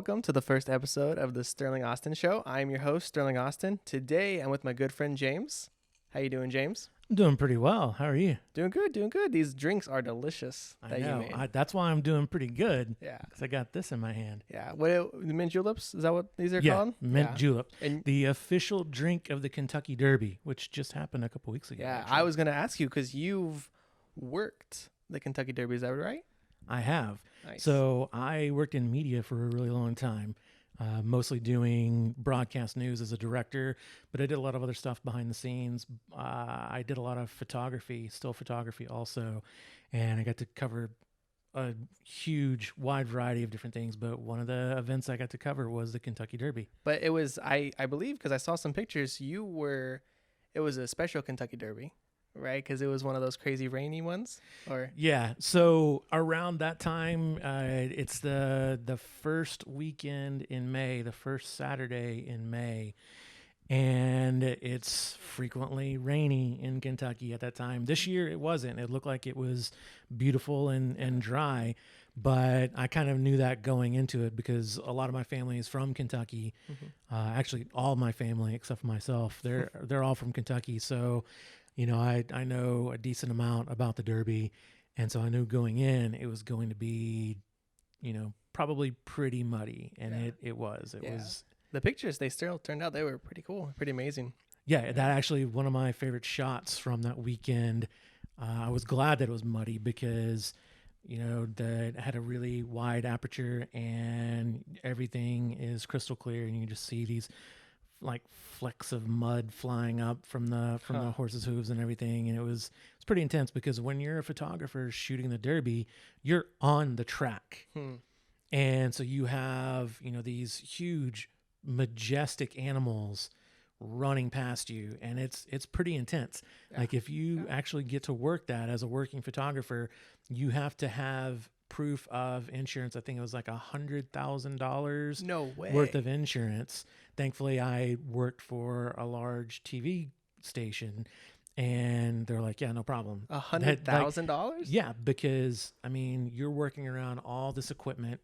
welcome to the first episode of the Sterling Austin Show. I'm your host, Sterling Austin. Today, I'm with my good friend, James. How you doing, James? I'm doing pretty well. How are you? Doing good, doing good. These drinks are delicious I that you know. made. That's why I'm doing pretty good. Yeah. Because I got this in my hand. Yeah. What, mint juleps? Is that what these are Yeah, called? mint julep. And The official drink of the Kentucky Derby, which just happened a couple weeks ago. yeah, actually. I was going to ask you because you've worked the Kentucky Derby. Is that right? I have. Nice. So I worked in media for a really long time, mostly doing broadcast news as a director, but I did a lot of other stuff behind the scenes. I did a lot of photography, still photography also, and I got to cover a huge, wide variety of different things. But one of the events I got to cover was the Kentucky Derby. But it was, I believe, because I saw some pictures, it was a special Kentucky Derby, right? Because it was one of those crazy rainy ones, or Yeah. So around that time, it's the first weekend in May, the first Saturday in May, and it's frequently rainy in Kentucky at that time. This year it wasn't. It looked like it was beautiful and dry, but I kind of knew that going into it because a lot of my family is from Kentucky. Actually, all my family except for myself, they're all from Kentucky. So, you know, I know a decent amount about the Derby, and so I knew going in it was going to be, you know, probably pretty muddy, and Yeah. it was. It Yeah. was. the pictures they still turned out, they were pretty cool, pretty amazing. Yeah, that actually one of my favorite shots from that weekend. I was glad that it was muddy because, you know, that had a really wide aperture and everything is crystal clear, and you can just see these like flecks of mud flying up from the horses' hooves and everything. And it's pretty intense because when you're a photographer shooting the Derby, you're on the track, and so you have, you know, these huge, majestic animals running past you, and it's pretty intense. Like if you actually get to work that as a working photographer, you have to have proof of insurance. I think it was like $100,000 No way. worth of insurance. Thankfully, I worked for a large TV station, and they're like, yeah, no problem. $100,000? Yeah, because I mean, you're working around all this equipment,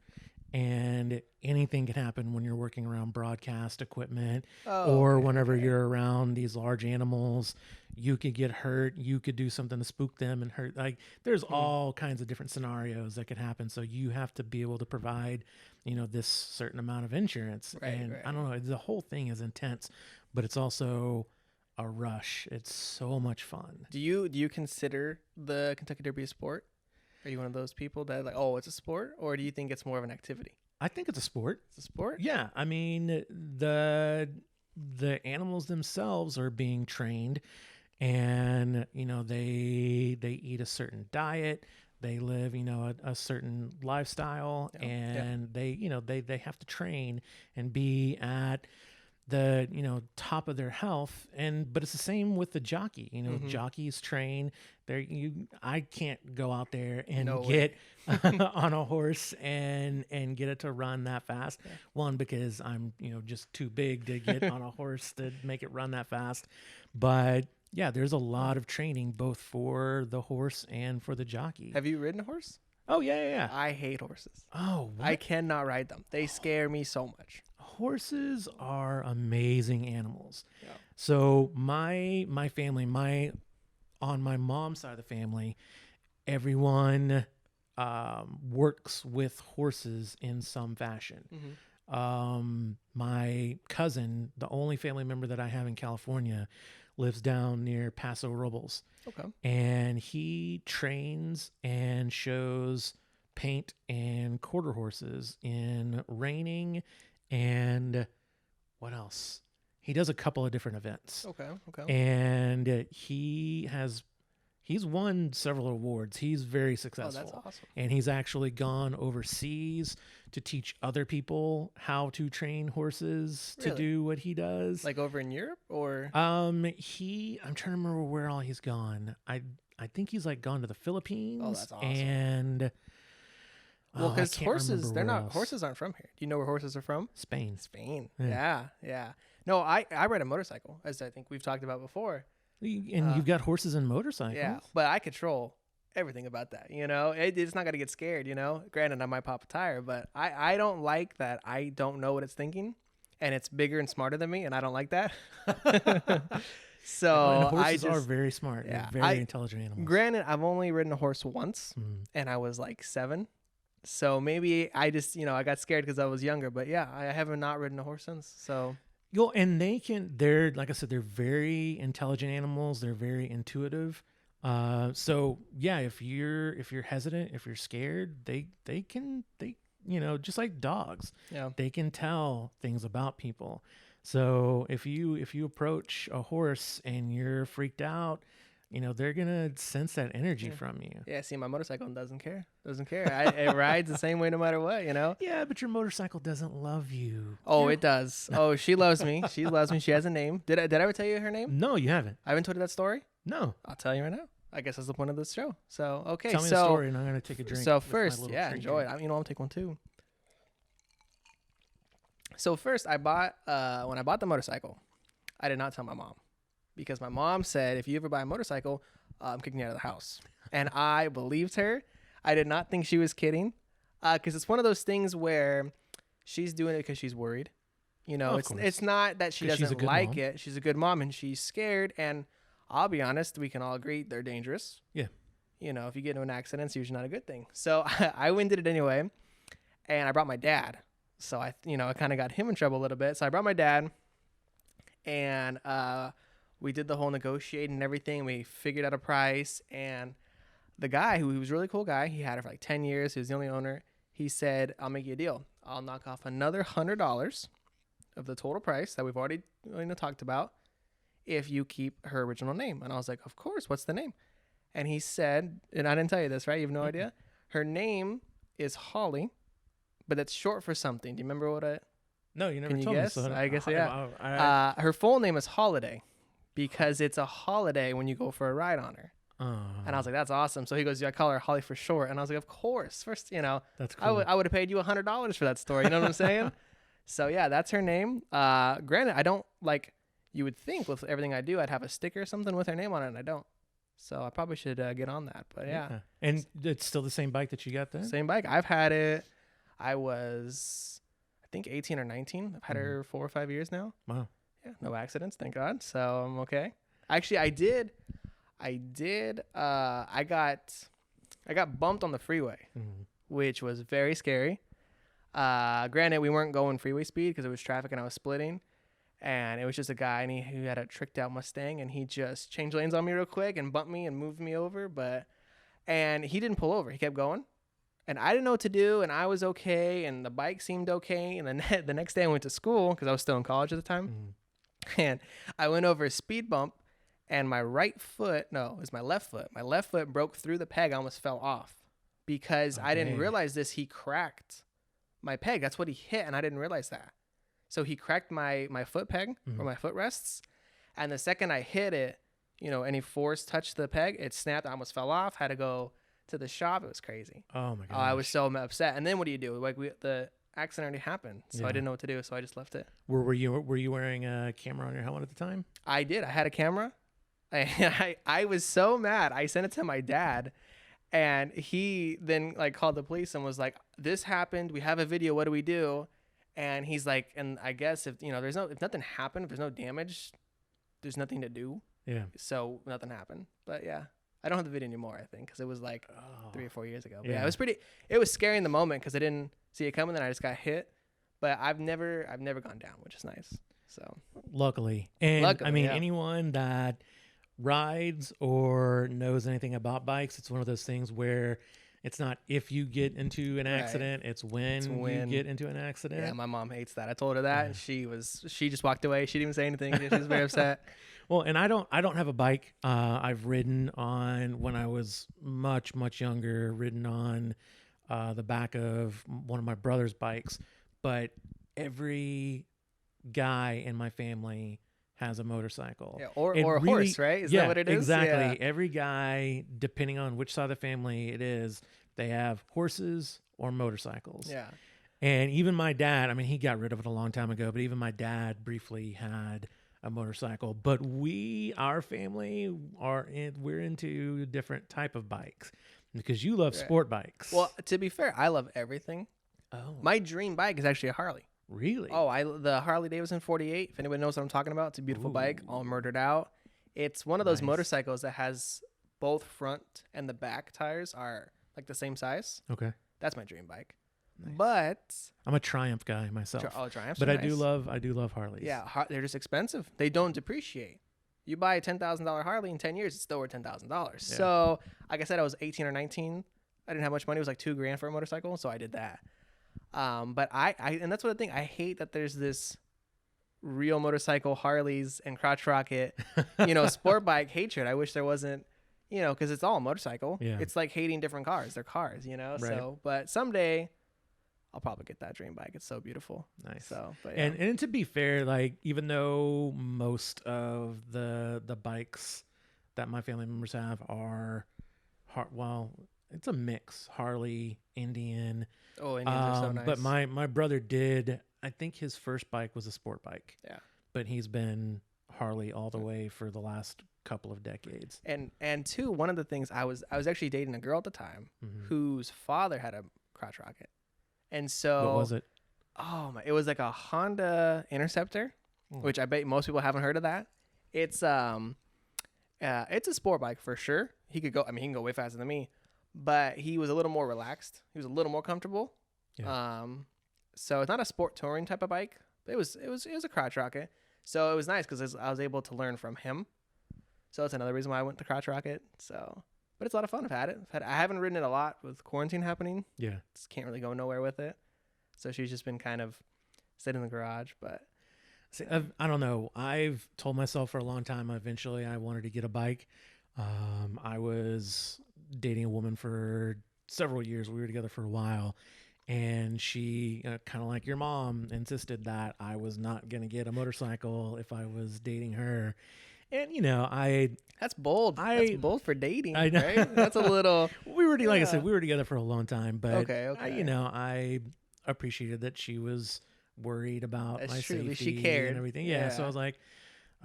and anything can happen when you're working around broadcast equipment, or whenever you're around these large animals. You could get hurt. You could do something to spook them and hurt. Like there's all kinds of different scenarios that could happen. So you have to be able to provide, you know, this certain amount of insurance. Right. I don't know. The whole thing is intense, but it's also a rush. It's so much fun. Do you consider the Kentucky Derby a sport? Are you one of those people that like, oh, it's a sport, or do you think it's more of an activity? I think it's a sport. It's a sport. Yeah, I mean the animals themselves are being trained, and you know they eat a certain diet, they live, you know, a certain lifestyle, and they, you know, they have to train and be at the, you know, top of their health. And but it's the same with the jockey. You know, jockeys train. I can't go out there and get on a horse and get it to run that fast. One, because I'm, you know, just too big to get on a horse to make it run that fast. But yeah, there's a lot of training both for the horse and for the jockey. Have you ridden a horse? Oh yeah. I hate horses. Oh, what? I cannot ride them. They scare me so much. Horses are amazing animals. Yeah. So my family, on my mom's side of the family, everyone works with horses in some fashion. My cousin, the only family member that I have in California, lives down near Paso Robles. Okay. And he trains and shows paint and quarter horses in reining and what else? He does a couple of different events. Okay. And he's won several awards. He's very successful. Oh, that's awesome. And he's actually gone overseas to teach other people how to train horses to Really? do what he does. Like over in Europe, or I'm trying to remember where all he's gone. I think he's like gone to the Philippines. Oh, that's awesome. And well, I because can't horses, remember where else. horses aren't from here. Do you know where horses are from? Spain. Spain. Yeah. Yeah. No, I ride a motorcycle, as I think we've talked about before. And you've got horses and motorcycles. Yeah, but I control everything about that. It's not gonna get scared. Granted, I might pop a tire, but I don't like that. I don't know what it's thinking, and it's bigger and smarter than me, and I don't like that. And So horses are very smart. yeah, They're very intelligent animals. Granted, I've only ridden a horse once, Mm. and I was like 7. So maybe I just, I got scared because I was younger. But yeah, I haven't not ridden a horse since. So And they're, like I said, they're very intelligent animals. They're very intuitive. So yeah, if you're hesitant, if you're scared, they just like dogs, yeah, they can tell things about people. So if you approach a horse and you're freaked out, they're gonna sense that energy Yeah. from you. yeah. See, my motorcycle doesn't care. Doesn't care. It rides the same way no matter what. Yeah, but your motorcycle doesn't love you. Oh, it does. Oh, she loves me. She loves me. She has a name. Did I ever tell you her name? No, you haven't. I haven't told you that story. No. I'll tell you right now. I guess that's the point of this show. So okay. Tell me the story, and I'm gonna take a drink. So with my first, little yeah, treat enjoy drink. it. I'm take one too. So first, I bought when I bought the motorcycle, I did not tell my mom because my mom said if you ever buy a motorcycle, I'm kicking you out of the house, and I believed her. I did not think she was kidding, because it's one of those things where she's doing it because she's worried. Of course. It's not that she 'Cause she's a doesn't good like mom. it. She's a good mom and she's scared. And I'll be honest, we can all agree they're dangerous. Yeah. If you get into an accident, it's usually not a good thing. So I went and did it anyway, and I brought my dad. So I kind of got him in trouble a little bit. So I brought my dad, and we did the whole negotiating and everything. We figured out a price, and the guy, who was a really cool guy, he had her for like 10 years. He was the only owner. He said, I'll make you a deal. I'll knock off another $100 of the total price that we've already talked about if you keep her original name. And I was like, of course. What's the name? And he said, and I didn't tell you this, right? You have no idea? Her name is Holly, but it's short for something. Do you remember what it? No, you never Can you told guess? me. So I guess, yeah. Her full name is Holiday because it's a holiday when you go for a ride on her. And I was like, that's awesome. So he goes, yeah, I call her Holly for short. And I was like, of course. First, that's cool. I would have paid you $100 for that story. You know what I'm saying? So yeah, that's her name. Granted, I don't like, you would think with everything I do, I'd have a sticker or something with her name on it, and I don't. So I probably should get on that. But yeah. And it's still the same bike that you got then? Same bike. I've had it. I was, I think 18 or 19. I've had her 4 or 5 years now. Wow. Yeah. No accidents. Thank God. So I'm okay. Actually, I got bumped on the freeway, which was very scary. Granted, we weren't going freeway speed because it was traffic and I was splitting, and it was just a guy and he had a tricked out Mustang, and he just changed lanes on me real quick and bumped me and moved me over. And he didn't pull over. He kept going, and I didn't know what to do, and I was okay, and the bike seemed okay. And then the next day I went to school because I was still in college at the time, and I went over a speed bump. And my left foot broke through the peg. I almost fell off because I didn't realize this. He cracked my peg. That's what he hit, and I didn't realize that. So he cracked my foot peg or my foot rests. And the second I hit it, any force touched the peg, it snapped. I almost fell off. Had to go to the shop. It was crazy. Oh my god! I was so upset. And then what do you do? Like the accident already happened, so I didn't know what to do. So I just left it. Were you wearing a camera on your helmet at the time? I did. I had a camera. I was so mad. I sent it to my dad, and he then called the police and was like, "This happened. We have a video. What do we do?" And he's like, "And I guess if nothing happened, if there's no damage, there's nothing to do." Yeah. So nothing happened. But yeah, I don't have the video anymore. I think because it was 3 or 4 years ago. But yeah, it was scary in the moment because I didn't see it coming. Then I just got hit. But I've never gone down, which is nice. So luckily, I mean, anyone that rides or knows anything about bikes, it's one of those things where it's not if you get into an accident, it's when you get into an accident. Yeah, my mom hates that. I told her that, and she just walked away. She didn't even say anything. She was very upset. Well, and I don't have a bike. I've ridden on when I was much younger. Ridden on the back of one of my brother's bikes, but every guy in my family has a motorcycle. Yeah, or a horse, right? Is that what it is? Exactly. Yeah. Every guy, depending on which side of the family it is, they have horses or motorcycles. Yeah. And even my dad, I mean, he got rid of it a long time ago, but even my dad briefly had a motorcycle, but our family we're into different type of bikes because you love Right. sport bikes. Well, to be fair, I love everything. Oh, My dream bike is actually a Harley. really? Oh, the Harley Davidson 48. If anyone knows what I'm talking about, it's a beautiful bike, all murdered out. It's one of those Nice. motorcycles that has both front and the back tires are like the same size. Okay. That's my dream bike. Nice. But I'm a Triumph guy myself. Triumphs but are I nice. do love Harleys. Yeah, they're just expensive. They don't depreciate. You buy a $10,000 Harley in 10 years, it's still worth $10,000. Yeah. So, like I said, I was 18 or 19. I didn't have much money. It was like $2,000 for a motorcycle, so I did that. But I and that's what I think. I hate that there's this real motorcycle Harleys and crotch rocket, sport bike hatred. I wish there wasn't, because it's all a motorcycle. Yeah. It's like hating different cars. They're cars, Right. So, but someday I'll probably get that dream bike. It's so beautiful. Nice. So, but yeah. And to be fair, like even though most of the bikes that my family members have are it's a mix, Harley, Indian. Oh, Indians are so nice. But my brother did. I think his first bike was a sport bike. Yeah. But he's been Harley all the way for the last couple of decades. And two, one of the things I was actually dating a girl at the time whose father had a crotch rocket. And so What was it? Oh my, it was like a Honda Interceptor, which I bet most people haven't heard of that. It's a sport bike for sure. He can go way faster than me, but he was a little more relaxed. He was a little more comfortable. Yeah. So it's not a sport touring type of bike, but it was a crotch rocket. So it was nice because I was able to learn from him. So that's another reason why I went to crotch rocket. So, but it's a lot of fun. I've had it. I haven't ridden it a lot with quarantine happening. Yeah. Just can't really go nowhere with it. So she's just been kind of sitting in the garage. But See, I don't know. I've told myself for a long time eventually I wanted to get a bike. I was dating a woman for several years. We were together for a while. And she, kind of like your mom, insisted that I was not going to get a motorcycle if I was dating her. And, that's bold. That's bold for dating, I know. right? That's a little. Like I said, we were together for a long time. But, okay. I appreciated that she was worried about That's my true. At least safety she cared. and everything. Yeah. So I was like,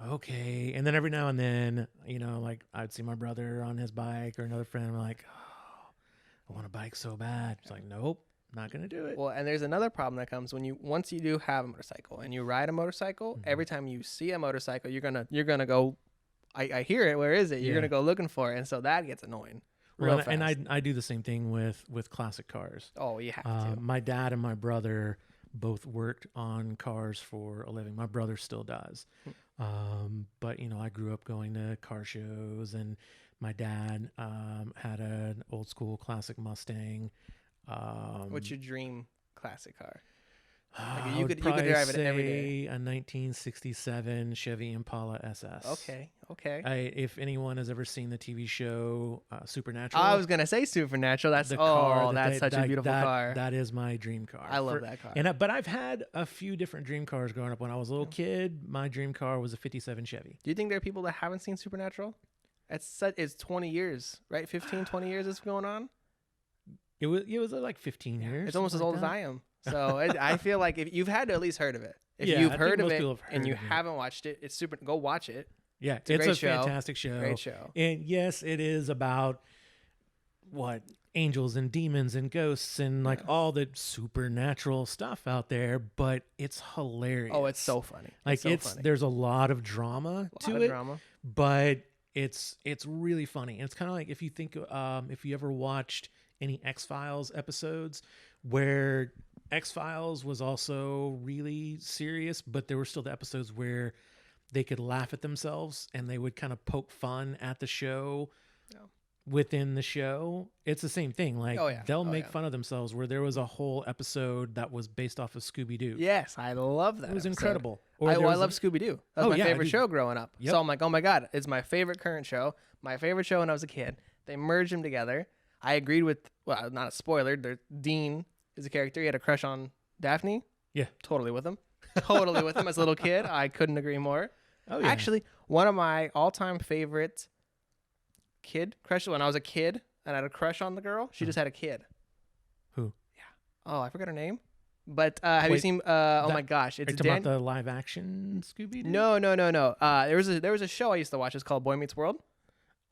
okay. And then every now and then, like I'd see my brother on his bike or another friend. I'm like, oh, I want a bike so bad. It's like, nope. Not gonna do it. Well, and there's another problem that comes once you do have a motorcycle and you ride a motorcycle. Every time you see a motorcycle, you're gonna go. I hear it. Where is it? You're gonna go looking for it, and so that gets annoying. Real fast. And I do the same thing with classic cars. Oh, you have to. My dad and my brother both worked on cars for a living. My brother still does, but I grew up going to car shows, and my dad had an old school classic Mustang. What's your dream classic car? Like you could drive it every day. A 1967 Chevy Impala SS. Okay. If anyone has ever seen the TV show Supernatural, I was gonna say Supernatural. That's such a beautiful car. That is my dream car. I love that car. But I've had a few different dream cars growing up. When I was a little kid, my dream car was a 57 Chevy. Do you think there are people that haven't seen Supernatural? It's 20 years, right? 15, 20 years it's going on. It was like 15 years. It's almost as old as I am. So I feel like if you've had to at least heard of it. If Yeah, you've I heard think of most it people have heard and you of it. haven't watched it, it's super. Go watch it. Yeah, It's a great show. Fantastic show. Great show. And yes, it is about angels and demons and ghosts and like all the supernatural stuff out there, but it's hilarious. Oh, it's so funny. Like so funny. there's a lot of drama to it, drama. but it's really funny. And it's kind of like if you think if you ever watched any X-Files episodes where X-Files was also really serious, but there were still the episodes where they could laugh at themselves and they would kind of poke fun at the show within the show. It's the same thing. Like they'll make fun of themselves, where there was a whole episode that was based off of Scooby-Doo. Yes, I love that. It was episode. incredible. I love Scooby-Doo. That was my favorite show growing up. Yep. So I'm like, oh my God, it's my favorite current show. My favorite show when I was a kid. They merged them together. I agreed with, well, not a spoiler. Dean is a character. He had a crush on Daphne. Yeah. Totally with him. Totally with him as a little kid. I couldn't agree more. Oh, yeah. Actually, one of my all-time favorite kid crushes when I was a kid and I had a crush on the girl. She just had a kid. Who? Yeah. Oh, I forgot her name. But have you Wait, seen? Oh my gosh, Are it's you talking about the live action Scooby Doo? No. There was a show I used to watch. It's called Boy Meets World.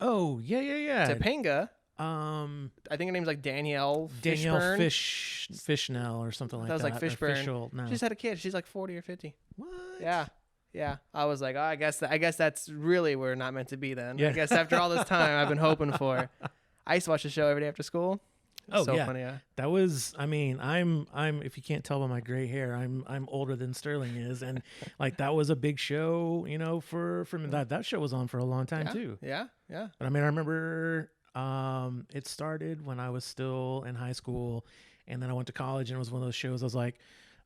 Oh yeah. Topanga. Um, I think her name's like Danielle Danielle Fishburne. Fishnell or something like That that. was like Fishburne. No. She just had a kid. She's like 40 or 50. What? Yeah. I was like, oh, I guess that's really we're not meant to be then. Yeah. I guess after all this time I've been hoping for. I used to watch the show every day after school. Oh so yeah, funny, yeah. that was. I mean, I'm. If you can't tell by my gray hair, I'm older than Sterling is, and like that was a big show, you know, for me. That show was on for a long time too. Yeah. But I mean, I remember it started when I was still in high school, and then I went to college, and it was one of those shows I was like,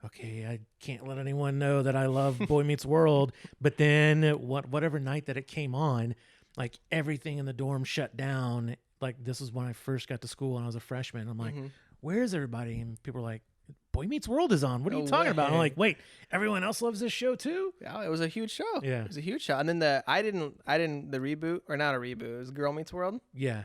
okay, I can't let anyone know that I love Boy Meets World. But then whatever night that it came on, like everything in the dorm shut down. Like this is when I first got to school and I was a freshman. I'm like, where is everybody? And people are like, Boy Meets World is on. What are you talking about? I'm like, wait, everyone else loves this show too? Yeah, it was a huge show. Yeah. It was a huge show. And then the reboot, or not a reboot, it was Girl Meets World. Yeah.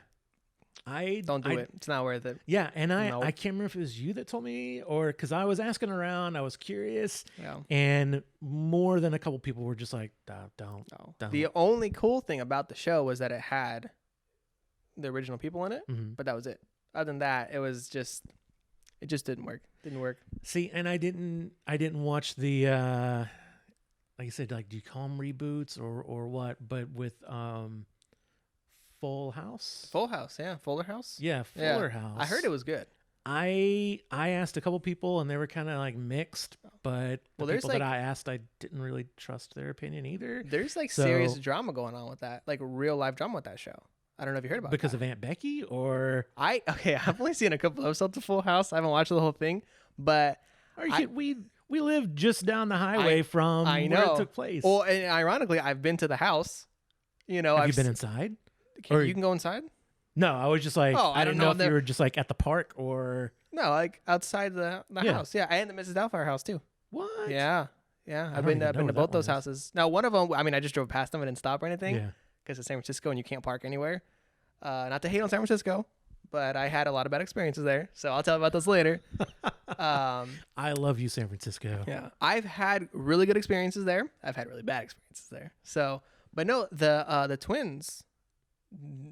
Don't do it. It's not worth it. Yeah, and I can't remember if it was you that told me or because I was asking around, I was curious, and more than a couple people were just like, don't. The only cool thing about the show was that it had the original people in it, but that was it. Other than that, it just didn't work. See, and I didn't watch the like I said, like, do you call them reboots or what? But with Full House, yeah, Fuller House, Fuller House. I heard it was good. I asked a couple people and they were kind of like mixed, but the people that I asked, I didn't really trust their opinion either. There's like serious drama going on with that, like real life drama with that show. I don't know if you heard about it. Because of Aunt Becky or I've only seen a couple episodes of Full House. I haven't watched the whole thing, but we live just down the highway from where it took place. Well, and ironically, I've been to the house. You know, have you been inside? You can go inside? No, I was just like, I didn't know if you were just like at the park or no, like outside the house. Yeah, and the Mrs. Doubtfire house too. What? Yeah. I've been to both those houses. Now, one of them, I mean, I just drove past them and didn't stop or anything. Yeah. Because it's San Francisco and you can't park anywhere. Not to hate on San Francisco, but I had a lot of bad experiences there. So I'll tell you about those later. I love you, San Francisco. Yeah. I've had really good experiences there. I've had really bad experiences there. So, but no, the twins,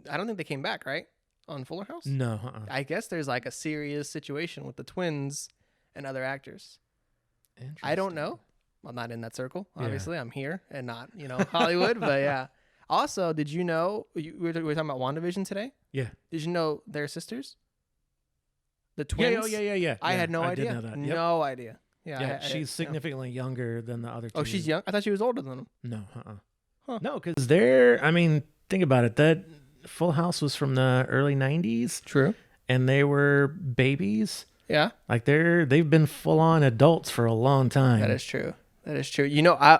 I don't think they came back, right? On Fuller House? No. I guess there's like a serious situation with the twins and other acters. I don't know. I'm not in that circle. Obviously, I'm here and not, Hollywood. But yeah. Also, did you know we were talking about WandaVision today? Yeah. Did you know they're sisters? The twins? Yeah. I had no idea. Did know that. No idea. Yeah. She's significantly younger than the other two. Oh, she's young? I thought she was older than them. No. Huh. No, because think about it. That Full House was from the early 90s. True. And they were babies. Yeah. Like they've been full on adults for a long time. That is true.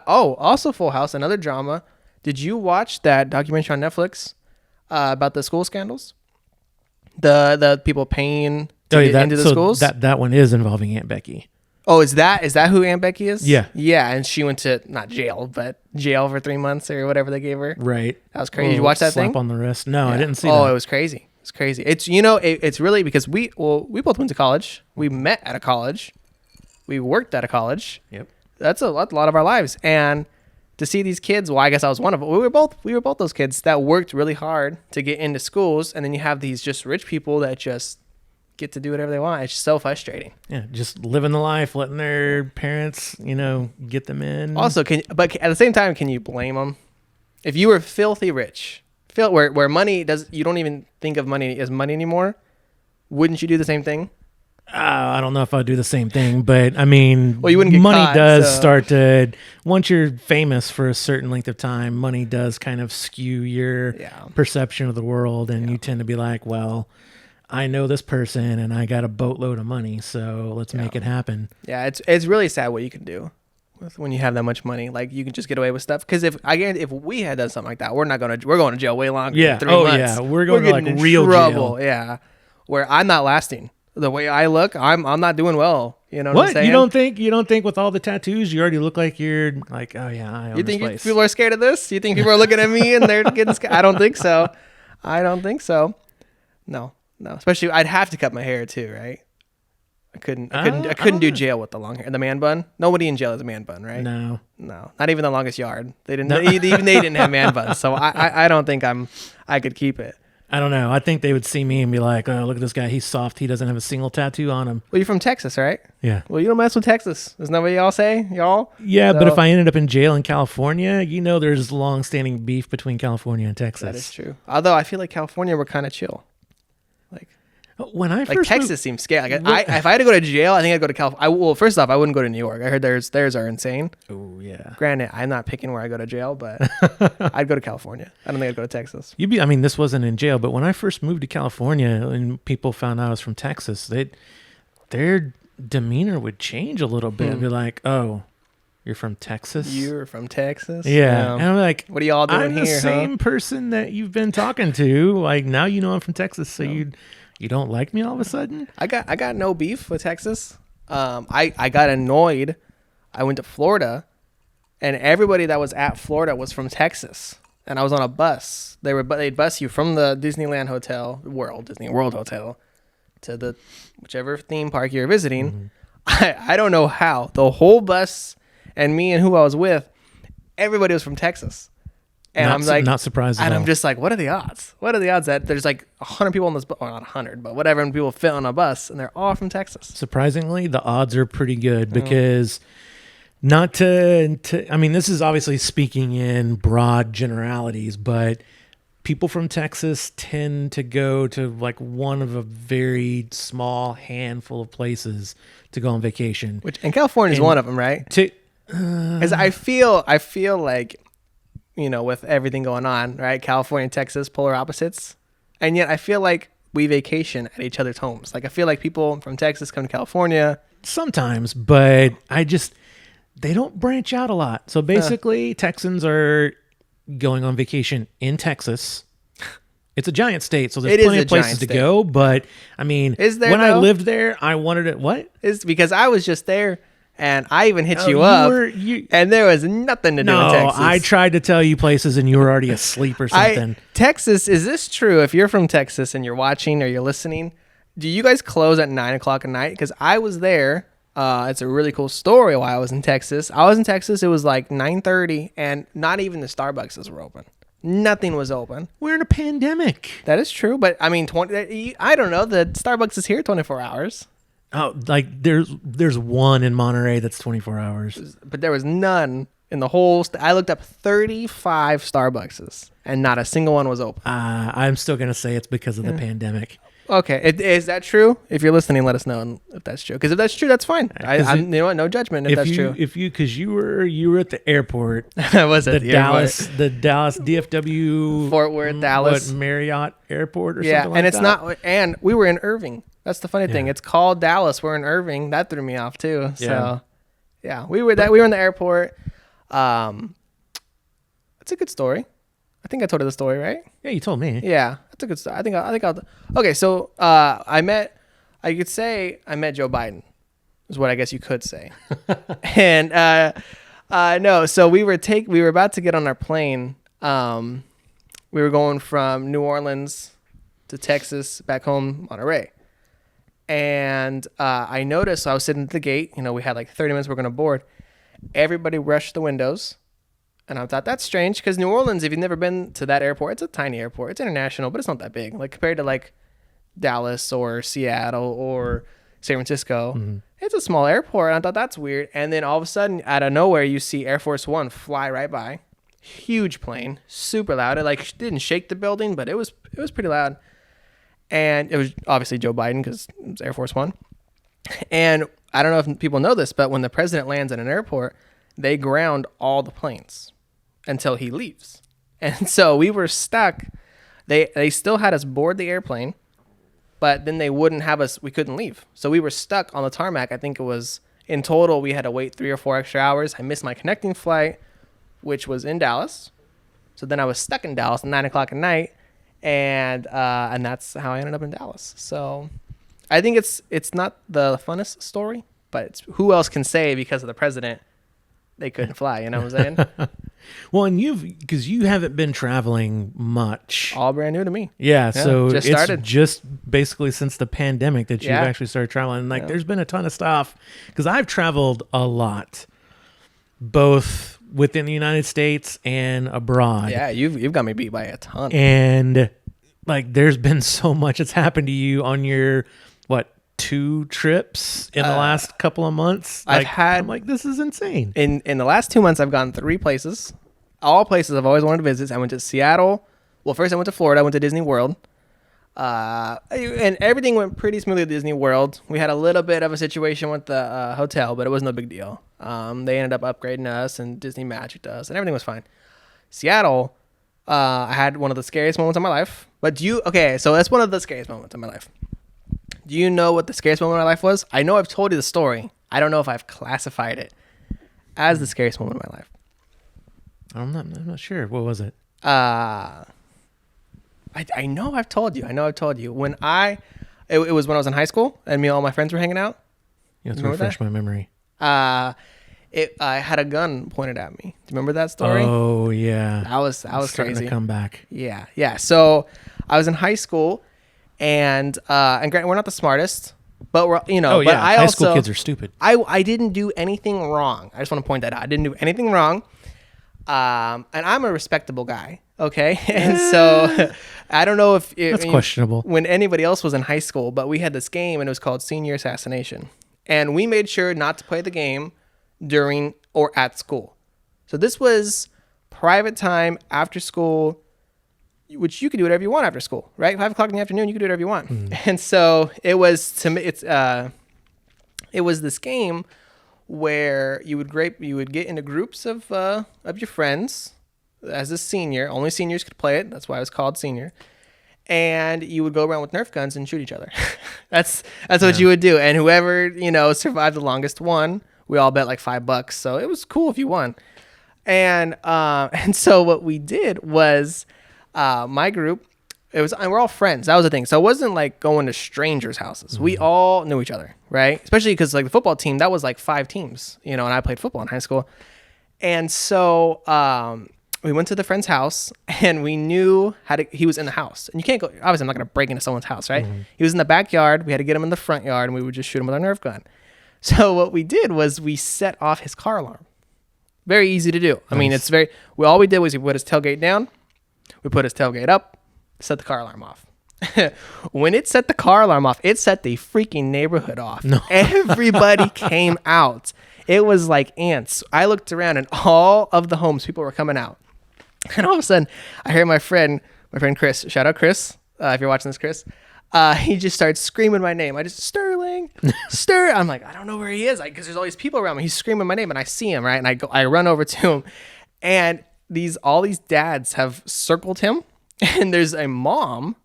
Also Full House, another drama. Did you watch that documentary on Netflix about the school scandals? The people paying to get into the schools? That one is involving Aunt Becky. Oh, is that who Aunt Becky is? Yeah. Yeah, and she went to, not jail, but jail for 3 months or whatever they gave her. Right. That was crazy. Did you watch that thing? Slap on the wrist. No, I didn't see that. Oh, it was crazy. It's crazy. It's, it's really because we both went to college. We met at a college. We worked at a college. Yep. That's a lot of our lives. And to see these kids, well, I guess I was one of them. We were both those kids that worked really hard to get into schools, and then you have these just rich people that just get to do whatever they want. It's so frustrating. Yeah, just living the life, letting their parents, get them in. Also, but at the same time, can you blame them? If you were filthy rich, where money you don't even think of money as money anymore, wouldn't you do the same thing? I don't know if I'd do the same thing, but I mean, well, you wouldn't get money caught, does start to, once you're famous for a certain length of time, money does kind of skew your perception of the world. And you tend to be like, well, I know this person and I got a boatload of money, so let's make it happen. Yeah. It's really sad what you can do when you have that much money. Like, you can just get away with stuff. Cause if we had done something like that, we're going to jail way longer. Yeah. Than 3 months. Yeah. We're going to like real trouble. jail. Yeah. Where I'm not lasting. The way I look, I'm not doing well. You know what I'm saying? You don't think with all the tattoos you already look like you're like, oh yeah, I own you think this place. People are scared of this? You think people are looking at me and they're getting scared? I don't think so. No. Especially I'd have to cut my hair too, right? I couldn't do jail with the long hair, the man bun. Nobody in jail has a man bun, right? No. Not even the longest yard. They didn't. Even they didn't have man buns. So I don't think I could keep it. I don't know. I think they would see me and be like, "Oh, look at this guy. He's soft. He doesn't have a single tattoo on him." Well, you're from Texas, right? Yeah. Well, you don't mess with Texas. Isn't that what y'all say, y'all? Yeah, So, but if I ended up in jail in California, there's long-standing beef between California and Texas. that is true. Although I feel like California were kind of chill. Like When I first Like Texas moved, seems scary. Like if I had to go to jail, I think I'd go to California. Well, first off, I wouldn't go to New York. I heard theirs are insane. oh yeah, Granted, I'm not picking where I go to jail, but I'd go to California. I don't think I'd go to Texas. this wasn't in jail, but when I first moved to California and people found out I was from Texas, their demeanor would change a little bit. Be like, "Oh, you're from Texas? You're from Texas? Yeah." And I'm like, what are y'all doing I'm here? the same person that you've been talking to. Like now I'm from Texas, so you don't like me all of a sudden? I got no beef with Texas. I got annoyed. I went to Florida, and everybody that was at Florida was from Texas. And I was on a bus. They'd bus you from the Disneyland Hotel, Disney World Hotel, to the whichever theme park you're visiting. I don't know how. The whole bus and me and who I was with, everybody was from Texas. And I'm like, not surprised. And I'm just like, what are the odds? What are the odds that there's like 100 people on this bus? Well, not 100, but whatever, and people fit on a bus, and they're all from Texas. Surprisingly, the odds are pretty good because not to this is obviously speaking in broad generalities, but people from Texas tend to go to like one of a very small handful of places to go on vacation. And California is one of them, right? Because I feel like, with everything going on, right? California and Texas, polar opposites. And yet I feel like we vacation at each other's homes. Like I feel like people from Texas come to California. Sometimes, but they don't branch out a lot. So basically Texans are going on vacation in Texas. It's a giant state, so there's plenty of places to go. But is there, when I lived there, I wanted it. What? It's because I was just there. And I even hit you up, and there was nothing to do in Texas. No, I tried to tell you places, and you were already asleep or something. Texas, is this true? If you're from Texas and you're watching or you're listening, do you guys close at 9 o'clock at night? Because I was there. It's a really cool story while I was in Texas. I was in Texas. It was like 9:30, and not even the Starbucks were open. Nothing was open. We're in a pandemic. That is true, but I mean, I don't know. The Starbucks is here 24 hours. Oh, like there's one in Monterey that's 24 hours. But there was none in the whole. I looked up 35 Starbucks, and not a single one was open. I'm still gonna say it's because of the pandemic. Okay, is that true? If you're listening, let us know if that's true. Because if that's true, that's fine. You know what? No judgment if that's true. Because you were at the airport. I was at the Dallas, the Dallas DFW Fort Worth, Dallas Marriott Airport or something like that. Yeah, and it's not. And we were in Irving. That's the funny thing. It's called Dallas. We're in Irving. That threw me off too. So, yeah, we were in the airport. It's a good story. I think I told you the story, right? Yeah, you told me. Yeah, that's a good story. I think I'll. Okay, so I met Joe Biden, is what I guess you could say. And no, so we were about to get on our plane. We were going from New Orleans to Texas, back home, Monterey. And I noticed, so I was sitting at the gate. We had like 30 minutes. We're going to board. Everybody rushed the windows. And I thought, that's strange, because New Orleans, if you've never been to that airport, it's a tiny airport. It's international, but it's not that big. Like compared to like Dallas or Seattle or San Francisco, it's a small airport. And I thought, that's weird. And then all of a sudden, out of nowhere, you see Air Force One fly right by. Huge plane, super loud. It like didn't shake the building, but it was pretty loud. And it was obviously Joe Biden, because it was Air Force One. And I don't know if people know this, but when the president lands at an airport, they ground all the planes until he leaves. And so we were stuck. They still had us board the airplane, but then they wouldn't have us. We couldn't leave. So we were stuck on the tarmac. I think it was in total, we had to wait 3 or 4 extra hours. I missed my connecting flight, which was in Dallas. So then I was stuck in Dallas at 9 o'clock at night. And that's how I ended up in Dallas. So I think it's not the funnest story, but it's who else can say because of the president they couldn't fly, you know what I'm saying? Well, and because you haven't been traveling much. All brand new to me. Yeah, so just it's started. just basically since the pandemic that you've Yeah. actually started traveling. Like, there's been a ton of stuff because I've traveled a lot, both within the United States and abroad. Yeah, you've got me beat by a ton. And like, there's been so much that's happened to you on your 2 trips in the last couple of months. Like, I'm like, this is insane. In the last 2 months, I've gone 3 places. All places I've always wanted to visit. I went to Seattle. Well, first I went to Florida. I went to Disney World. And everything went pretty smoothly at Disney World. We had a little bit of a situation with the hotel, but it was no big deal. They ended up upgrading us, and Disney magicked us, and everything was fine. Seattle, I had one of the scariest moments of my life. But okay, so that's one of the scariest moments of my life. Do you know what the scariest moment of my life was? I know I've told you the story. I don't know if I've classified it as the scariest moment of my life. I'm not sure. What was it? I know I've told you. When it was when I was in high school and me and all my friends were hanging out. You have to refresh my memory. I had a gun pointed at me. Do you remember that story? Oh yeah. That was crazy. To come back. Yeah. So I was in high school, and granted, we're not the smartest, but we're Oh But yeah. high school kids are stupid. I didn't do anything wrong. I just want to point that out. I didn't do anything wrong. And I'm a respectable guy, okay? And so I don't know if that's questionable. When anybody else was in high school, but we had this game and it was called Senior Assassination. And we made sure not to play the game during or at school. So this was private time after school, which you could do whatever you want after school, right? 5 o'clock in the afternoon, you could do whatever you want. And so it was it was this game where you would get into groups of your friends as a senior. Only seniors could play it. That's why it was called Senior. And you would go around with Nerf guns and shoot each other. That's what you would do. And whoever survived the longest won. We all bet like $5, so it was cool if you won. And so what we did was my group. And we're all friends. That was the thing. So it wasn't like going to strangers' houses. We all knew each other, right? Especially because like the football team, that was like 5 teams, and I played football in high school. And so we went to the friend's house, and we knew he was in the house. And you can't go, obviously I'm not going to break into someone's house, right? He was in the backyard. We had to get him in the front yard, and we would just shoot him with our Nerf gun. So what we did was we set off his car alarm. Very easy to do. I mean, all we did was we put his tailgate down. We put his tailgate up. Set the car alarm off. When it set the car alarm off, it set the freaking neighborhood off. No. Everybody came out. It was like ants. I looked around, and all of the homes, people were coming out. And all of a sudden, I hear my friend Chris. Shout out Chris, if you're watching this, Chris. He just starts screaming my name. Sterling. I'm like, I don't know where he is, because there's all these people around me. He's screaming my name, and I see him, right? And I run over to him, and all these dads have circled him. And there's a mom,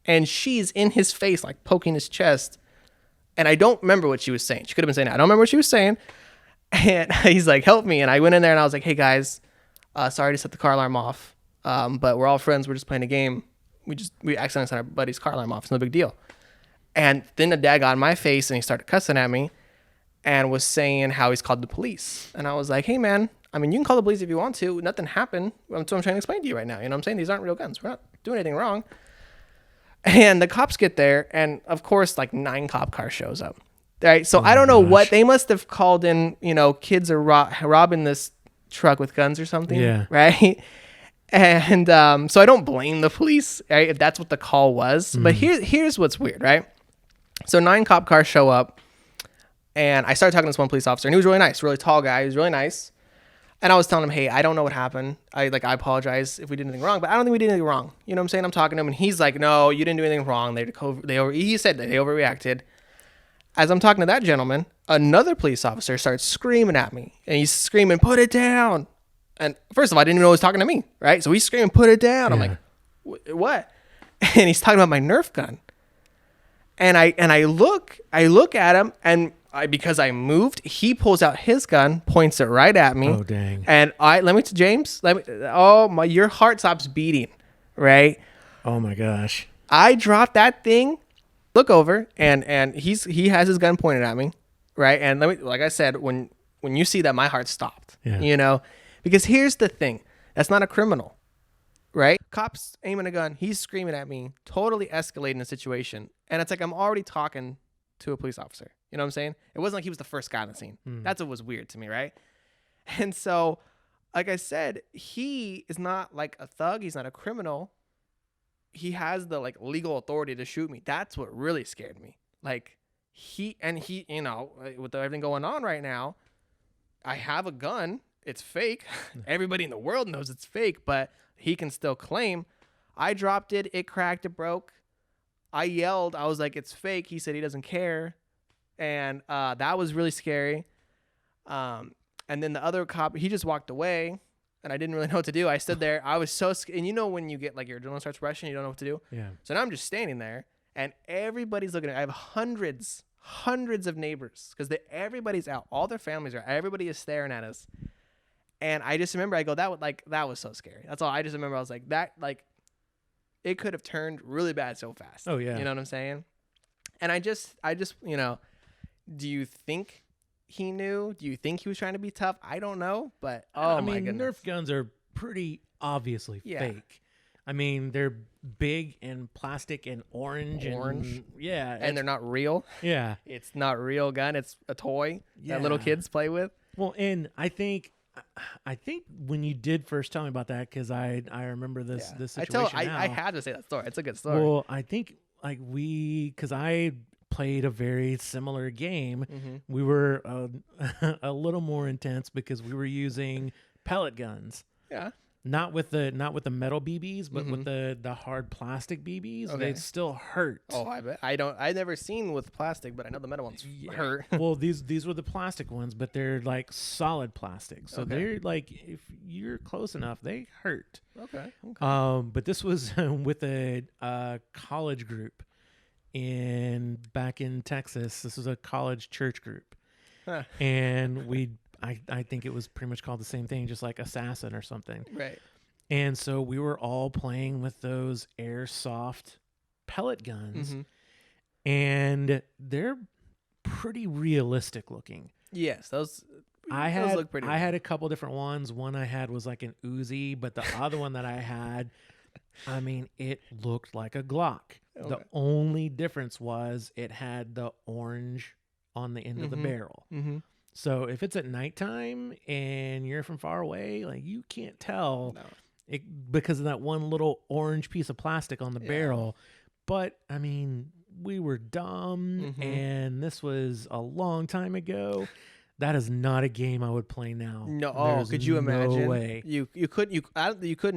and she's in his face, like poking his chest. And I don't remember what she was saying. She could have been saying, I don't remember what she was saying. And he's like, help me. And I went in there and I was like, hey guys, sorry to set the car alarm off. But we're all friends. We're just playing a game. We accidentally set our buddy's car alarm off. It's no big deal. And then the dad got in my face and he started cussing at me and was saying how he's called the police. And I was like, hey man, I mean, you can call the police if you want to. Nothing happened. That's what I'm trying to explain to you right now. You know what I'm saying? These aren't real guns. We're not doing anything wrong. And the cops get there, and of course, like 9 cop cars shows up. Right? So I don't know what they must have called in. Kids are robbing this truck with guns or something. Yeah. Right. And so I don't blame the police, right, if that's what the call was. But here's what's weird, right? So 9 cop cars show up, and I started talking to this one police officer, and he was really nice, really tall guy. He was really nice. And I was telling him, hey, I don't know what happened. I apologize if we did anything wrong, but I don't think we did anything wrong. You know what I'm saying? I'm talking to him, and he's like, no, you didn't do anything wrong. He said that they overreacted. As I'm talking to that gentleman, another police officer starts screaming at me, and he's screaming, put it down. And first of all, I didn't even know he was talking to me, right? So he's screaming, put it down. I'm like, what? And he's talking about my Nerf gun. And I look at him, and because I moved, he pulls out his gun, points it right at me. Oh dang! And your heart stops beating, right? Oh my gosh! I drop that thing, look over, and he has his gun pointed at me, right? And like I said, when you see that, my heart stopped, Because here's the thing. That's not a criminal, right? Cops aiming a gun. He's screaming at me, totally escalating the situation. And it's like I'm already talking to a police officer. You know what I'm saying? It wasn't like he was the first guy on the scene. That's what was weird to me, right? And so, like I said, he is not like a thug. He's not a criminal. He has the like legal authority to shoot me. That's what really scared me. Like he, you know, with everything going on right now, I have a gun. It's fake. Everybody in the world knows it's fake, but he can still claim. I dropped it. It cracked. It broke. I yelled. I was like, it's fake. He said he doesn't care. And that was really scary. And then the other cop, he just walked away. And I didn't really know what to do. I stood there. I was so scared. And you know when you get like your adrenaline starts rushing, you don't know what to do? Yeah. So now I'm just standing there. And everybody's looking at me. I have hundreds of neighbors. Because everybody's out. All their families are. Everybody is staring at us. And I just remember, I go, that was so scary. That's all. I just remember, I was like, that, like, it could have turned really bad so fast. Oh, yeah. You know what I'm saying? And I just, you know, do you think he knew? Do you think he was trying to be tough? I don't know. But, I my mean, goodness. Nerf guns are pretty obviously fake. I mean, they're big and plastic and orange. And, yeah. And they're not real. Yeah. It's not a real gun. It's a toy that little kids play with. Well, and I think when you did first tell me about that, because I remember this situation. I had to say that story. It's a good story. Well, I think like because I played a very similar game. Mm-hmm. We were a little more intense because we were using pellet guns. Yeah. Not with the metal BBs, but with the hard plastic BBs. Okay. They still hurt. Oh, I bet. I've never seen with plastic, but I know the metal ones hurt. Well, these were the plastic ones, but they're like solid plastic. So they're like, if you're close enough, they hurt. Okay. But this was with a college group back in Texas. This was a college church group. Huh. And I think it was pretty much called the same thing, just like Assassin or something. Right. And so we were all playing with those airsoft pellet guns, and they're pretty realistic looking. Yes, those look pretty. I had a couple different ones. One I had was like an Uzi, but the other one that I had, I mean, it looked like a Glock. Okay. The only difference was it had the orange on the end of the barrel. Mm-hmm. So if it's at nighttime and you're from far away, like you can't tell because of that one little orange piece of plastic on the barrel. But I mean, we were dumb, and this was a long time ago. That is not a game I would play now. No, could you imagine? No way. You couldn't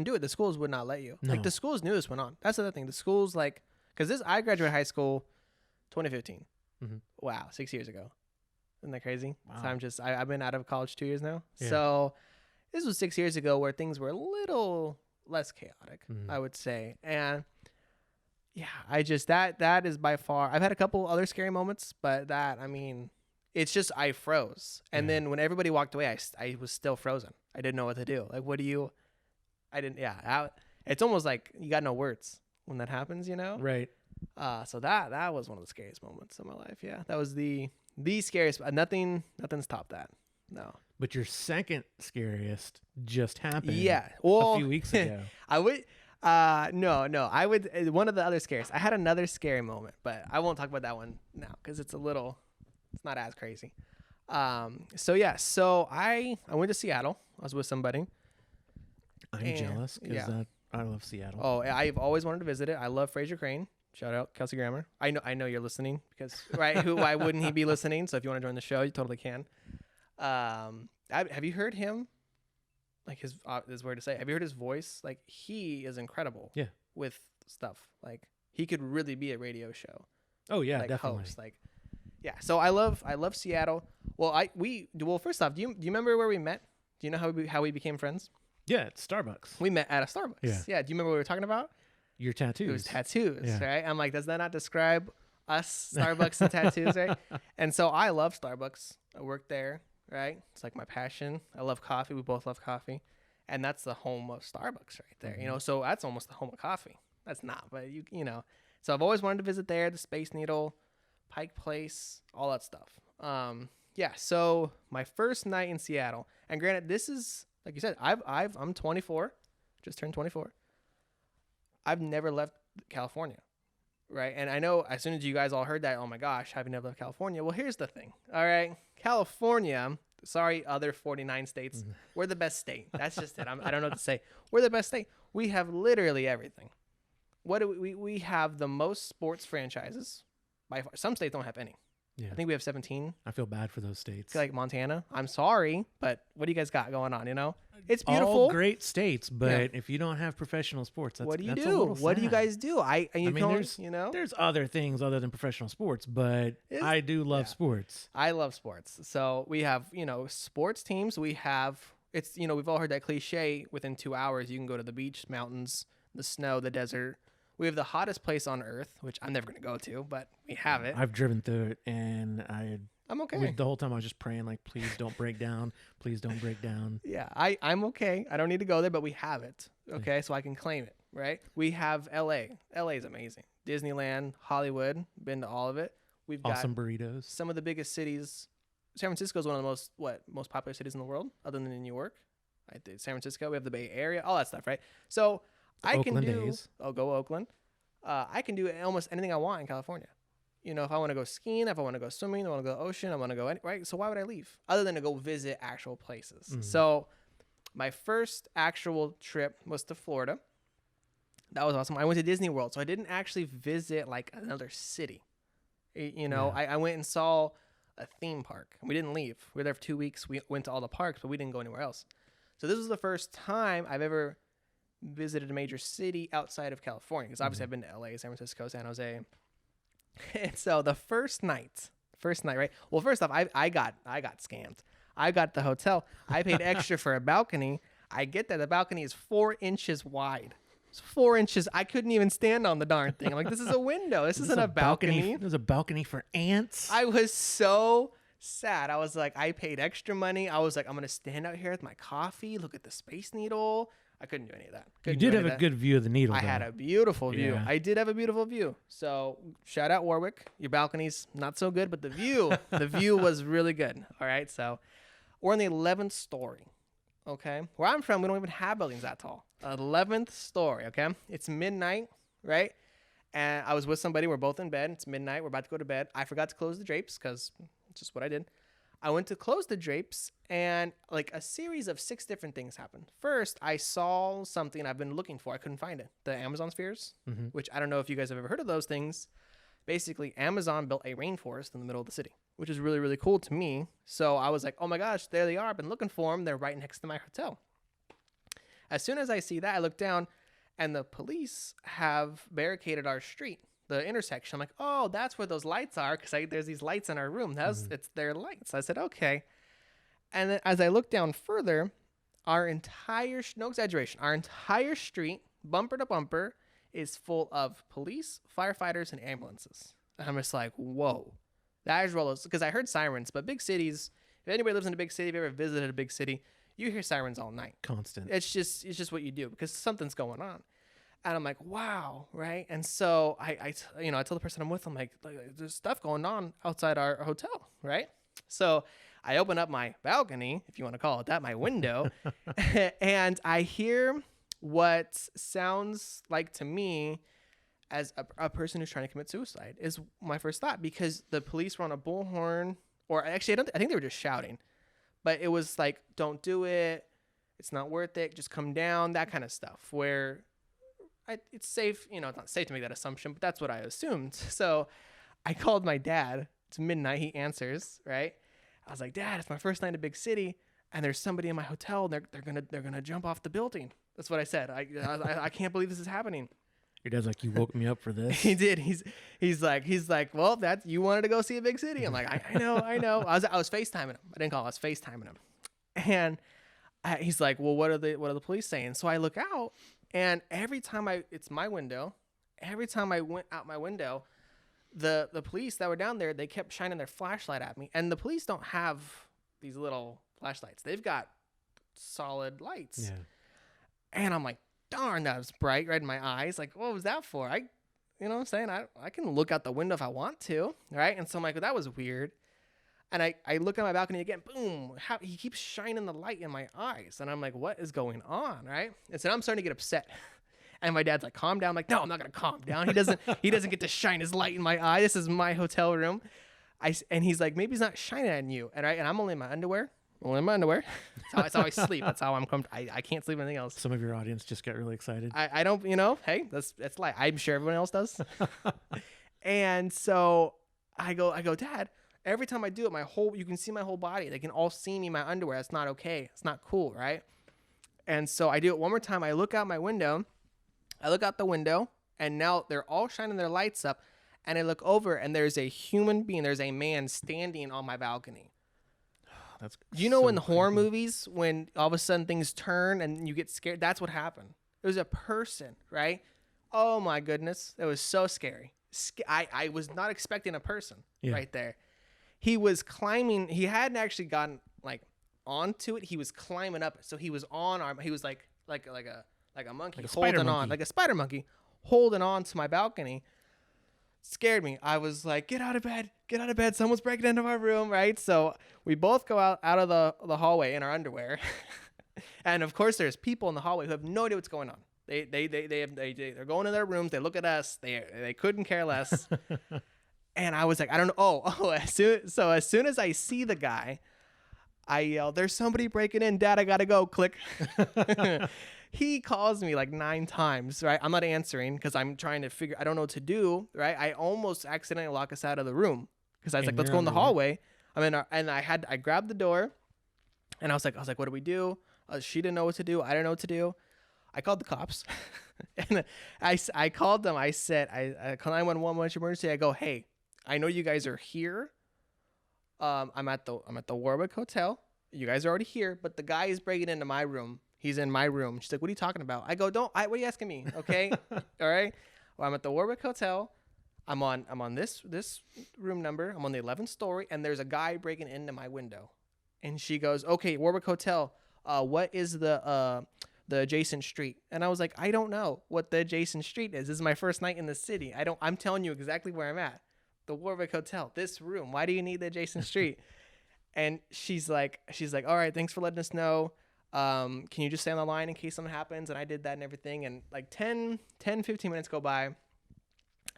do it. The schools would not let you. No. Like the schools knew this went on. That's the other thing. The schools because I graduated high school 2015. Mm-hmm. Wow, 6 years ago. Isn't that crazy? Wow. So I've been out of college 2 years now. Yeah. So this was 6 years ago where things were a little less chaotic, I would say. And yeah, that is by far, I've had a couple other scary moments, but it's just, I froze. And then when everybody walked away, I was still frozen. I didn't know what to do. Like, it's almost like you got no words when that happens, you know? Right. So that was one of the scariest moments of my life. Yeah. That was the scariest. Nothing's topped that. No. But your second scariest just happened. Yeah. Well, a few weeks ago. I would. No. I would. One of the other scariest. I had another scary moment, but I won't talk about that one now because it's not as crazy. So I went to Seattle. I was with somebody. I'm jealous because I love Seattle. Oh, I've always wanted to visit it. I love Fraser Crane. Shout out Kelsey Grammer. I know you're listening because why wouldn't he be listening? So if you want to join the show, you totally can. Have you heard him? Like his is weird to say. Have you heard his voice? Like he is incredible. Yeah. With stuff like he could really be a radio show. Oh yeah, like definitely. Host. Like yeah. So I love Seattle. Well, first off, do you remember where we met? Do you know how we became friends? Yeah, it's Starbucks. We met at a Starbucks. Yeah. Do you remember what we were talking about? Your tattoos. It was tattoos, right? I'm like, does that not describe us, Starbucks and tattoos, right? And so I love Starbucks. I work there, right? It's like my passion. I love coffee. We both love coffee. And that's the home of Starbucks right there, you know? So that's almost the home of coffee. That's not, but you know. So I've always wanted to visit there, the Space Needle, Pike Place, all that stuff. So my first night in Seattle, and granted, this is Like you said, I'm 24, just turned 24. I've never left California, right? And I know as soon as you guys all heard that, oh my gosh, have you never left California? Well, here's the thing, all right? California, sorry, other 49 states, we're the best state. That's just it. I don't know what to say. We're the best state. We have literally everything. What do we have the most sports franchises by far. Some states don't have any. Yeah. I think we have 17. I feel bad for those states. Like Montana. I'm sorry, but what do you guys got going on, you know? It's beautiful. All great states, but if you don't have professional sports, that's, what do you that's do? a little What do you sad. guys do? There's, you know? there's other things other than professional sports, but I do love sports. I love sports. So we have, you know, sports teams. We have, it's, you know, we've all heard that cliche, within 2 hours, you can go to the beach, mountains, the snow, the desert. We have the hottest place on earth, which I'm never going to go to, but we have it. I've driven through it, and I'm okay. The whole time I was just praying, like, please don't break down. Please don't break down. Yeah, I'm okay. I don't need to go there, but we have it. Okay, so I can claim it, right? We have LA. LA is amazing. Disneyland, Hollywood, been to all of it. We've got Awesome burritos. some of the biggest cities. San Francisco is one of the most popular cities in the world, other than New York. Right? San Francisco, we have the Bay Area, all that stuff, right? So I can Oakland do. A's. Oh, go Oakland. I can do almost anything I want in California. You know, if I want to go skiing, if I want to go swimming, I want to go ocean, I want to go right. So why would I leave other than to go visit actual places? Mm-hmm. So my first actual trip was to Florida. That was awesome. I went to Disney World, so I didn't actually visit like another city. You know, I went and saw a theme park. We didn't leave. We were there for 2 weeks. We went to all the parks, but we didn't go anywhere else. So this was the first time I've ever visited a major city outside of California, because obviously I've been to LA, San Francisco, San Jose. And so the first night, right? Well, first off, I got scammed. I got the hotel. I paid extra for a balcony. I get that the balcony is 4 inches wide. It's 4 inches. I couldn't even stand on the darn thing. I'm like, this is a window. This isn't a balcony. There's a balcony for ants. I was so sad. I was like, I paid extra money. I was like, I'm gonna stand out here with my coffee, look at the Space Needle. I couldn't do any of that. You did have a good view of the needle. I had a beautiful view. Yeah. I did have a beautiful view. So shout out Warwick. Your balcony's not so good, but the view was really good. All right. So we're on the 11th story. Okay. Where I'm from, we don't even have buildings that tall. 11th story. Okay. It's midnight, right? And I was with somebody. We're both in bed. It's midnight. We're about to go to bed. I forgot to close the drapes because it's just what I did. I went to close the drapes, and like a series of 6 different things happened. First, I saw something I've been looking for. I couldn't find it. The Amazon spheres, which I don't know if you guys have ever heard of those things. Basically, Amazon built a rainforest in the middle of the city, which is really, really cool to me. So I was like, oh my gosh, there they are. I've been looking for them. They're right next to my hotel. As soon as I see that, I look down, and the police have barricaded our street, the intersection. I'm like, oh, that's where those lights are, because there's these lights in our room. It's their lights. I said, okay. And then as I look down further, our entire, no exaggeration, our entire street, bumper to bumper, is full of police, firefighters, and ambulances. And I'm just like, whoa. That is rollers, because I heard sirens, but big cities, if anybody lives in a big city, if you ever visited a big city, you hear sirens all night. Constant. It's just what you do, because something's going on. And I'm like, wow, right? And so I tell the person I'm with, I'm like, there's stuff going on outside our hotel, right? So I open up my balcony, if you want to call it that, my window, and I hear what sounds like to me as a person who's trying to commit suicide is my first thought, because the police were on a bullhorn, or actually, I think they were just shouting, but it was like, don't do it. It's not worth it. Just come down, that kind of stuff, where it's safe, it's not safe to make that assumption, but that's what I assumed. So I called my dad. It's midnight. He answers, right? I was like, Dad, it's my first night in a big city, and there's somebody in my hotel, and they're gonna jump off the building. That's what I said. I can't believe this is happening. Your dad's like, you woke me up for this. He did. He's like, well, you wanted to go see a big city. I'm like, I know. I was FaceTiming him. I didn't call him. I was FaceTiming him, and he's like, well, what are the police saying? So I look out. And every time it's my window, every time I went out my window, the police that were down there, they kept shining their flashlight at me. And the police don't have these little flashlights. They've got solid lights. Yeah. And I'm like, darn, that was bright right in my eyes. Like, what was that for? You know what I'm saying? I can look out the window if I want to, right? And so I'm like, well, that was weird. And I look at my balcony again, boom, he keeps shining the light in my eyes. And I'm like, what is going on, right? And so I'm starting to get upset. And my dad's like, calm down. I'm like, no, I'm not going to calm down. He doesn't get to shine his light in my eye. This is my hotel room. And he's like, maybe he's not shining at you. And I'm only in my underwear. Only in my underwear. That's how I sleep. That's how I'm comfortable. I can't sleep with anything else. Some of your audience just got really excited. I don't, hey, that's like, I'm sure everyone else does. And so I go, Dad, every time I do it, you can see my whole body. They can all see me in my underwear. That's not okay. It's not cool, right? And so I do it one more time. I look out the window, and now they're all shining their lights up. And I look over, and there's a human being. There's a man standing on my balcony. That's In the horror movies, when all of a sudden things turn and you get scared? That's what happened. It was a person, right? Oh, my goodness. It was so scary. I was not expecting a person right there. He was climbing. He hadn't actually gotten onto it. He was climbing up. So he was he was like a monkey holding on, like a spider monkey holding on to my balcony. Scared me. I was like, get out of bed. Someone's breaking into my room, right? So we both go out of the hallway in our underwear. And of course there's people in the hallway who have no idea what's going on. They're going to their rooms. They look at us. They couldn't care less. And I was like, I don't know. As soon as I see the guy, I yell, there's somebody breaking in. Dad, I got to go. Click. He calls me like 9 times, right? I'm not answering because I'm trying to I don't know what to do, right? I almost accidentally lock us out of the room because I was like, let's go in the hallway. I grabbed the door and I was like, what do we do? She didn't know what to do. I didn't know what to do. I called the cops and I called them. I said, I call 911 when it's emergency. I go, hey, I know you guys are here. I'm at the Warwick Hotel. You guys are already here, but the guy is breaking into my room. He's in my room. She's like, what are you talking about? I go, what are you asking me? Okay. All right. Well, I'm at the Warwick Hotel. I'm on this room number. I'm on the 11th story, and there's a guy breaking into my window. And she goes, okay, Warwick Hotel. What is the adjacent street? And I was like, I don't know what the adjacent street is. This is my first night in the city. I'm telling you exactly where I'm at. The Warwick Hotel, this room. Why do you need the adjacent street? And she's like, all right, thanks for letting us know. Can you just stay on the line in case something happens? And I did that and everything. And like 10, 15 minutes go by.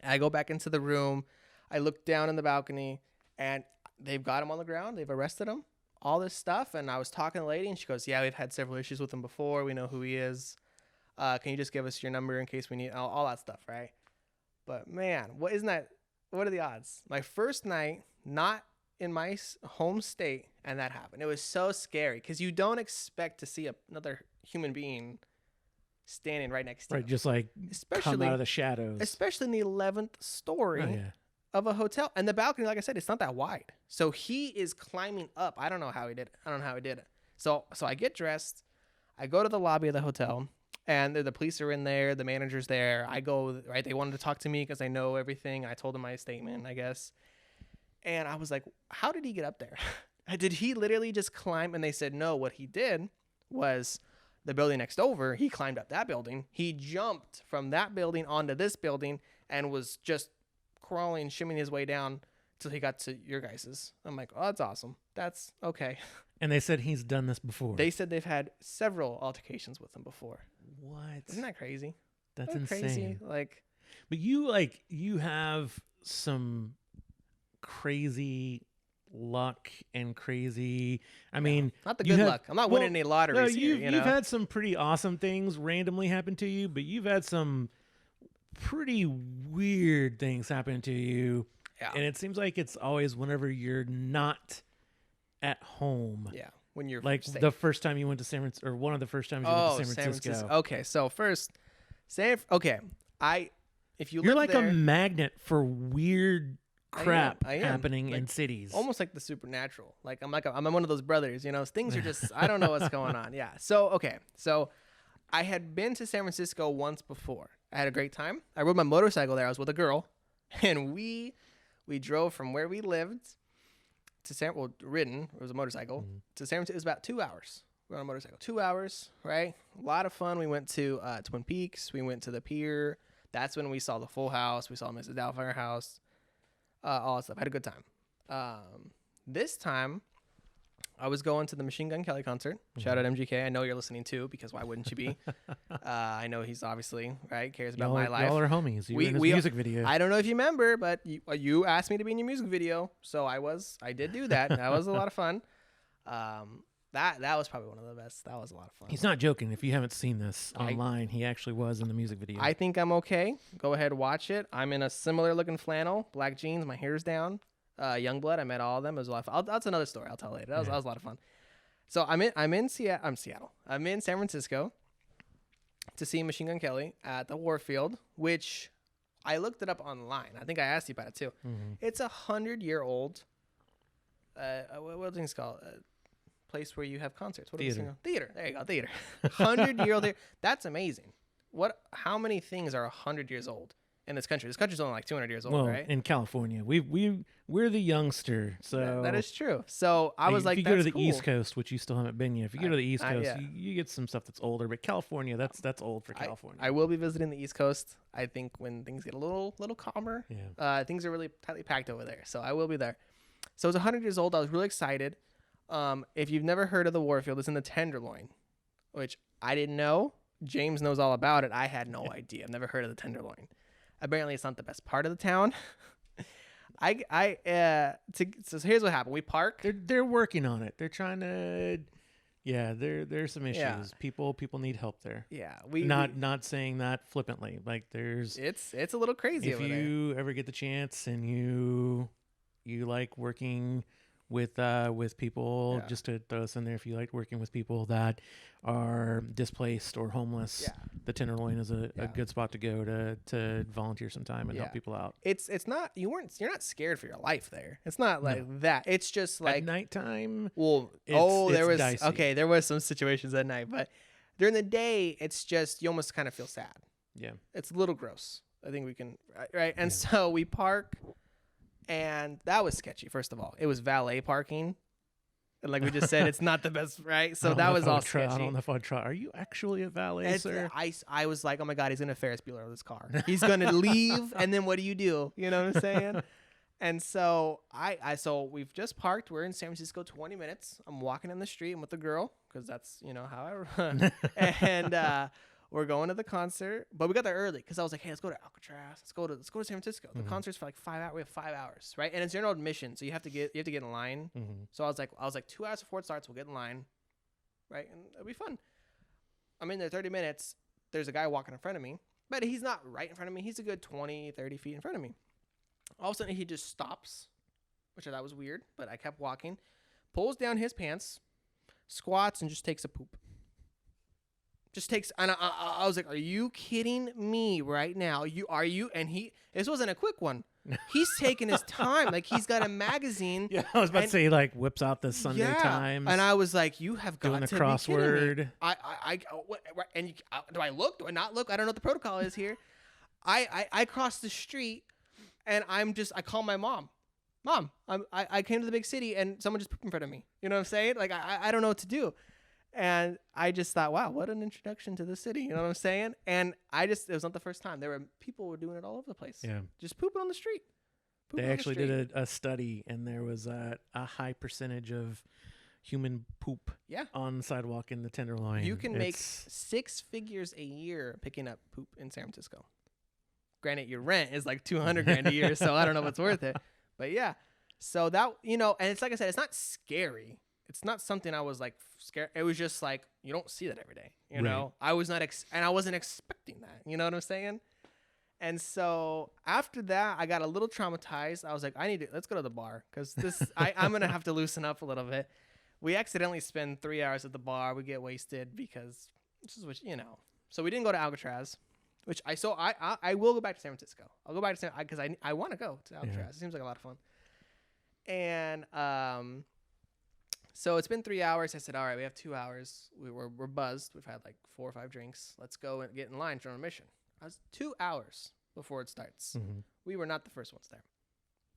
I go back into the room. I look down in the balcony and they've got him on the ground. They've arrested him, all this stuff. And I was talking to the lady and she goes, yeah, we've had several issues with him before. We know who he is. Can you just give us your number in case we need all that stuff, right? But man, what are the odds? My first night, not in my home state, and that happened. It was so scary because you don't expect to see another human being standing right next to you. Right, just like come out of the shadows. Especially in the 11th story of a hotel. And the balcony, like I said, it's not that wide. So he is climbing up. I don't know how he did it. So I get dressed. I go to the lobby of the hotel, and the police are in there. The manager's there. I go, right? They wanted to talk to me because I know everything. I told them my statement, I guess. And I was like, how did he get up there? Did he literally just climb? And they said, no, what he did was the building next over. He climbed up that building. He jumped from that building onto this building and was just crawling, shimmying his way down till he got to your guys's. I'm like, oh, that's awesome. That's okay. And they said he's done this before. They said they've had several altercations with him before. What? Isn't that crazy? That's insane. Crazy? But you have some crazy luck and crazy. I mean, not the good luck. I'm not winning any lotteries here. You've had some pretty awesome things randomly happen to you, but you've had some pretty weird things happen to you. Yeah. And it seems like it's always whenever you're not at home. Yeah. When you're like safe. The first time you went to San Francisco, or one of the first times you went to San Francisco. Okay. So first, if you're like there, a magnet for weird crap happening in cities. Almost like the supernatural. I'm one of those brothers, things are just, I don't know what's going on. Yeah. So I had been to San Francisco once before. I had a great time. I rode my motorcycle there. I was with a girl, and we drove from where we lived to ridden, it was a motorcycle, to San Francisco. It was about 2 hours. We were on a motorcycle. 2 hours, right? A lot of fun. We went to Twin Peaks. We went to the pier. That's when we saw the Full House. We saw Mrs. Doubtfire house. All that stuff. I had a good time. This time, I was going to the Machine Gun Kelly concert. Shout out MGK. I know you're listening too, because why wouldn't you be? I know he's obviously cares about my life. Y'all are homies. You were in his music video. I don't know if you remember, but you asked me to be in your music video, so I did do that. That was a lot of fun. That was probably one of the best. That was a lot of fun. He's not joking. If you haven't seen this online, he actually was in the music video. I think I'm okay. Go ahead, watch it. I'm in a similar looking flannel, black jeans, my hair's down. Youngblood, I met all of them. It was a lot of fun. That's another story I'll tell later. That was a lot of fun. So I'm in Seattle. I'm in San Francisco to see Machine Gun Kelly at the Warfield, which I looked it up online. I think I asked you about it too. Mm-hmm. It's 100-year-old. What things called? Place where you have concerts. What theater. Theater. There you go. Theater. 100-year-old theater. That's amazing. How many things are 100 years old in this country? This country's only like 200 years old, right? In California, we're the youngster. So that is true. So I was like, if you go to the East Coast, which you still haven't been yet, if you go to the East Coast, you get some stuff that's older. But California, that's old for California. I will be visiting the East Coast. I think when things get a little calmer. Yeah. Things are really tightly packed over there. So I will be there. So it's 100 years old. I was really excited. If you've never heard of the Warfield, it's in the Tenderloin, which I didn't know. James knows all about it. I had no idea. I've never heard of the Tenderloin. Apparently, it's not the best part of the town. So here's what happened. We park. They're working on it. They're trying to. Yeah, there's some issues. Yeah. People need help there. Yeah, not saying that flippantly. Like there's. It's a little crazy. If you ever get the chance and you like working with people, just to throw this in there, if you like working with people that are displaced or homeless, the Tenderloin is a good spot to go to volunteer some time and help people out. It's not you're not scared for your life there. It's not like that. It's just like at nighttime. Well, there was dicey. There was some situations at night, but during the day, it's just you almost kind of feel sad. Yeah, it's a little gross. I think we can right, and so we park. And that was sketchy. First of all, it was valet parking, and like we just said, it's not the best, right? So that was all sketchy. I don't know if I'd try. Are you actually a valet, sir? I was like, oh my god, he's gonna Ferris Bueller with this car. He's gonna leave, and then what do? You know what I'm saying? And so so we've just parked. We're in San Francisco, 20 minutes. I'm walking in the street. I'm with the girl because that's how I run. And we're going to the concert, but we got there early because I was like, hey, let's go to Alcatraz. Let's go to San Francisco. The concert's for like 5 hours. We have 5 hours, right? And it's general admission, so you have to get in line. Mm-hmm. So I was like 2 hours before it starts, we'll get in line, right? And it'll be fun. I'm in there 30 minutes. There's a guy walking in front of me, but he's not right in front of me. He's a good 20, 30 feet in front of me. All of a sudden, he just stops, which I thought was weird, but I kept walking, pulls down his pants, squats, and just takes a poop. Just takes, and I was like, "Are you kidding me right now? And this wasn't a quick one. He's taking his time, like he's got a magazine." Yeah, I was about to say, like whips out the Sunday Times, and I was like, "You have got doing the to crossword." Be kidding me. Do I look? Do I not look? I don't know what the protocol is here. I cross the street, and I call my mom. Mom, I came to the big city, and someone just pooped in front of me. You know what I'm saying? Like I don't know what to do. And I just thought, wow, what an introduction to the city. You know what I'm saying? And it was not the first time. People were doing it all over the place. Yeah. Just pooping on the street. They actually did a study, and there was a high percentage of human poop on the sidewalk in the Tenderloin. You can make 6 figures a year picking up poop in San Francisco. Granted, your rent is like $200,000 a year, so I don't know if it's worth it. But yeah. So that, and it's like I said, it's not scary. It's not something I was like scared. It was just like, you don't see that every day, you know? I was not, and I wasn't expecting that. You know what I'm saying? And so after that, I got a little traumatized. I was like, let's go to the bar. Cause I'm going to have to loosen up a little bit. We accidentally spend 3 hours at the bar. We get wasted because this is what, so we didn't go to Alcatraz, which I will go back to San Francisco. I'll go back to because I want to go to Alcatraz. Yeah. It seems like a lot of fun. And, so it's been 3 hours. I said, all right, we have 2 hours. We're buzzed. We've had like 4 or 5 drinks. Let's go and get in line for our mission. I was 2 hours before it starts. Mm-hmm. We were not the first ones there.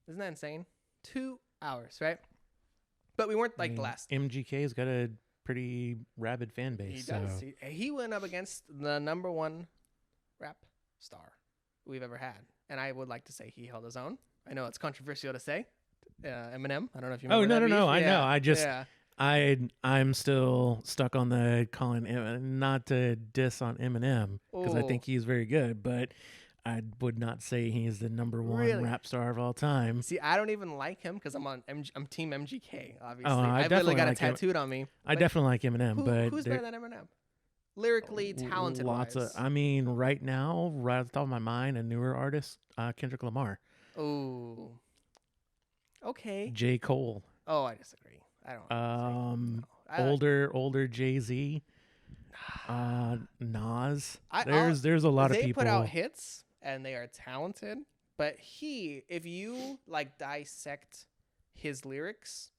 Isn't that insane? 2 hours, right? But we weren't the last. MGK's got a pretty rabid fan base. He does. He went up against the number 1 rap star we've ever had. And I would like to say he held his own. I know it's controversial to say. Eminem. I don't know if you Oh, remember no, that no, no. beef. I know. Yeah, I just, yeah. I'm still stuck on the calling not to diss on Eminem because I Oh, think he's very good, but I would not say he's the number one really? rap star of all time. See, I don't even like him because I'm Team MGK. Oh, Obviously, I literally got it tattooed on me. I Like, definitely like Eminem, but who's better than Eminem? Lyrically, talented lots of. wise. I mean, right now, right off the top of my mind, a newer artist, Kendrick Lamar, Oh, okay. J. Cole, Oh, I disagree. I don't. um, No. older Jay Z, Nas. I There's a lot of they put out people. hits and they are talented, but if you like dissect his lyrics,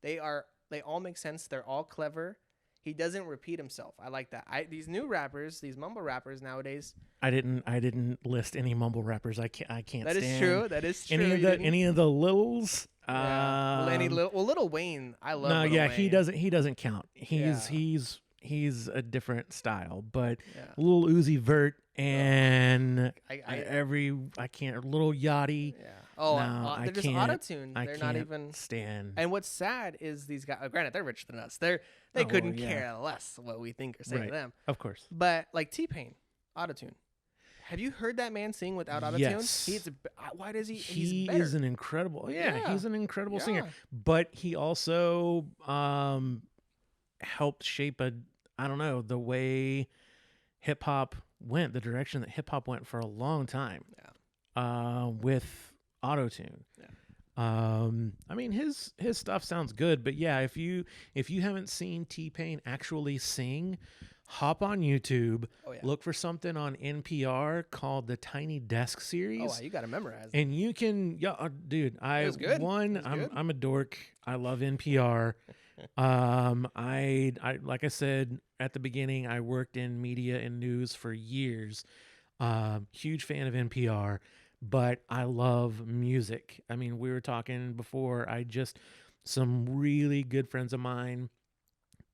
they all make sense. They're all clever. He doesn't repeat himself. I like that. These new rappers, these mumble rappers nowadays. I didn't list any mumble rappers. I can't That is stand true. That is true. any of the Lils. Yeah. Little Wayne. I love. No, Lil yeah, Wayne. he doesn't count. Yeah. He's a different style. But Yeah. Lil Uzi Vert and I I can't Little Yachty. yeah. Oh, No, they're just can't. auto-tuned. I They're can't not even. stand. And what's sad is these guys. Granted, they're richer than us. They Oh, well, couldn't yeah. care less what we think or say Right. to them. Of course. But like T-Pain, autotune. Have you heard that man sing without autotune? Yes. Why does he? He He's better. is an incredible. Yeah. He's an incredible singer. Yeah. But he also helped shape I don't know, the way hip hop went, the direction that hip hop went for a long time. Yeah. With autotune. Yeah. I mean his stuff sounds good, but yeah, if you haven't seen T-Pain actually sing, hop on YouTube, Oh yeah. look for something on NPR called the Tiny Desk series. Oh, wow, you got to memorize. And you can, dude. It was good. I'm a dork. I love NPR. I like I said at the beginning, I worked in media and news for years. Huge fan of NPR, but I love music. I mean, we were talking before. Some really good friends of mine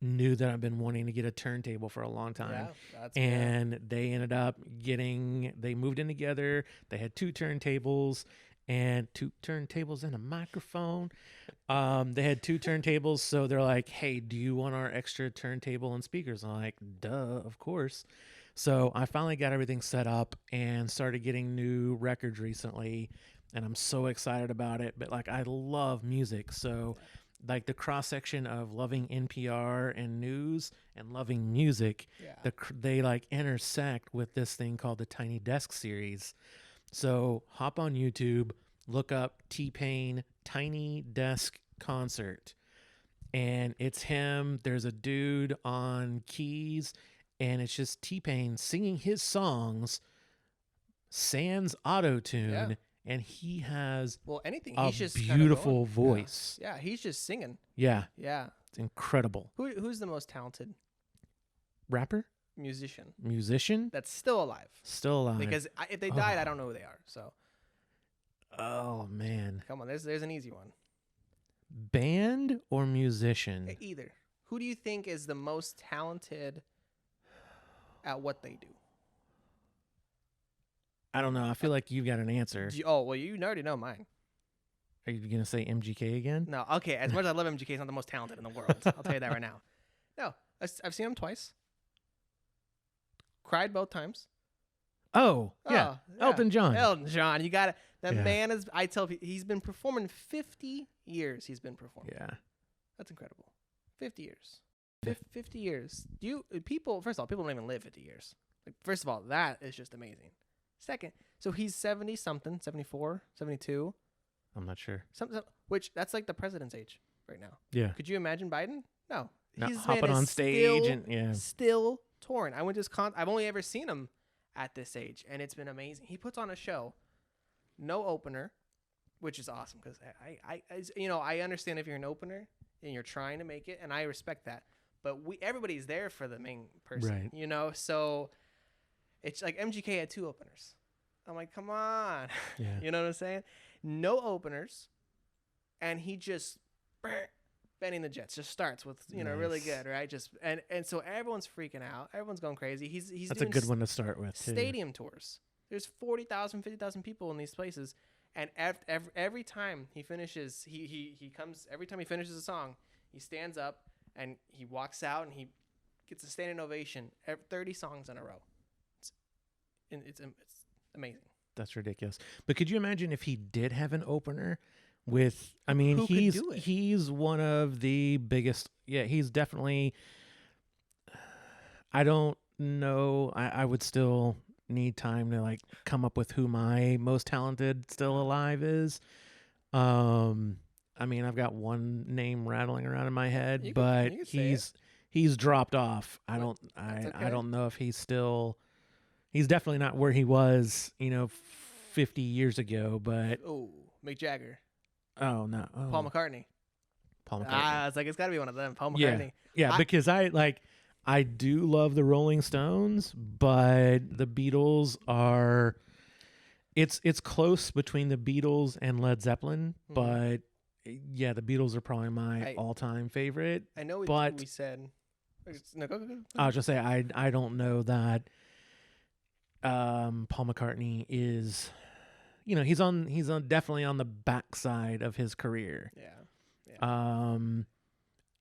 knew that I've been wanting to get a turntable for a long time. Yeah, that's and they ended up they moved in together. They had two turntables and a microphone. They had two turntables. So they're like, hey, do you want our extra turntable and speakers? I'm like, duh, of course. So I finally got everything set up and started getting new records recently. And I'm so excited about it. But like, I love music. So like the cross section of loving NPR and news and loving music, yeah. they like intersect with this thing called the Tiny Desk series. So hop on YouTube, look up T-Pain Tiny Desk concert, and it's him. There's a dude on keys, and it's just T-Pain singing his songs, sans auto-tune. Yeah. And he has anything. a He's just beautiful voice. Yeah, he's just singing. Yeah. Yeah. It's incredible. Who's the most talented Rapper? Musician that's still alive? Still alive. Because if they died, I don't know who they are. So. Oh man. Come on, there's an easy one. Band or musician? Either. Who do you think is the most talented at what they do? I don't know. I feel like you've got an answer. You already know mine. Are you going to say MGK again? No, okay. As much as I love MGK, he's not the most talented in the world. I'll tell you that right now. No, I've seen him twice. Cried both times. Oh, yeah. Elton John. Elton John. You got it. That Yeah. man is, I tell people, he's been performing 50 years. He's been performing. Yeah. That's incredible. 50 years. 50 years. First of all, people don't even live 50 years. Like, first of all, that is just amazing. Second, so he's 70 something, 74, 72. I'm not sure. Which that's like the president's age right now. Yeah. Could you imagine Biden? No. Not He's hopping on stage still touring. I went to I've only ever seen him at this age, and it's been amazing. He puts on a show, no opener, which is awesome because I understand if you're an opener and you're trying to make it, and I respect that. But everybody's there for the main person, right. So it's like MGK had two openers. I'm like, come on, yeah. You know what I'm saying? No openers, and he just bending the jets. Just starts with nice. Really good, right? Just and so everyone's freaking out. Everyone's going crazy. He's That's a good one to start with. Stadium tours. There's 40,000, 50,000 people in these places, And every time he finishes, he comes. Every time he finishes a song, he stands up and he walks out and he gets a standing ovation. 30 songs in a row. It's amazing. That's ridiculous. But could you imagine if he did have an opener with? I mean, Who could do it? he's one of the biggest. Yeah, he's definitely. I don't know. I would still need time to like come up with who my most talented still alive is. I mean, I've got one name rattling around in my head, but you can he's dropped off. I okay. don't know if he's still. He's definitely not where he was, 50 years ago. But Mick Jagger. Oh no, Paul McCartney. Paul McCartney. It's like it's got to be one of them. Paul Yeah, McCartney. yeah. Because I do love the Rolling Stones, but the Beatles are. It's close between the Beatles and Led Zeppelin, but yeah, the Beatles are probably my all-time favorite. I know but we said. No, go. I was just say I don't know that. Paul McCartney is, he's definitely on the backside of his career. Yeah.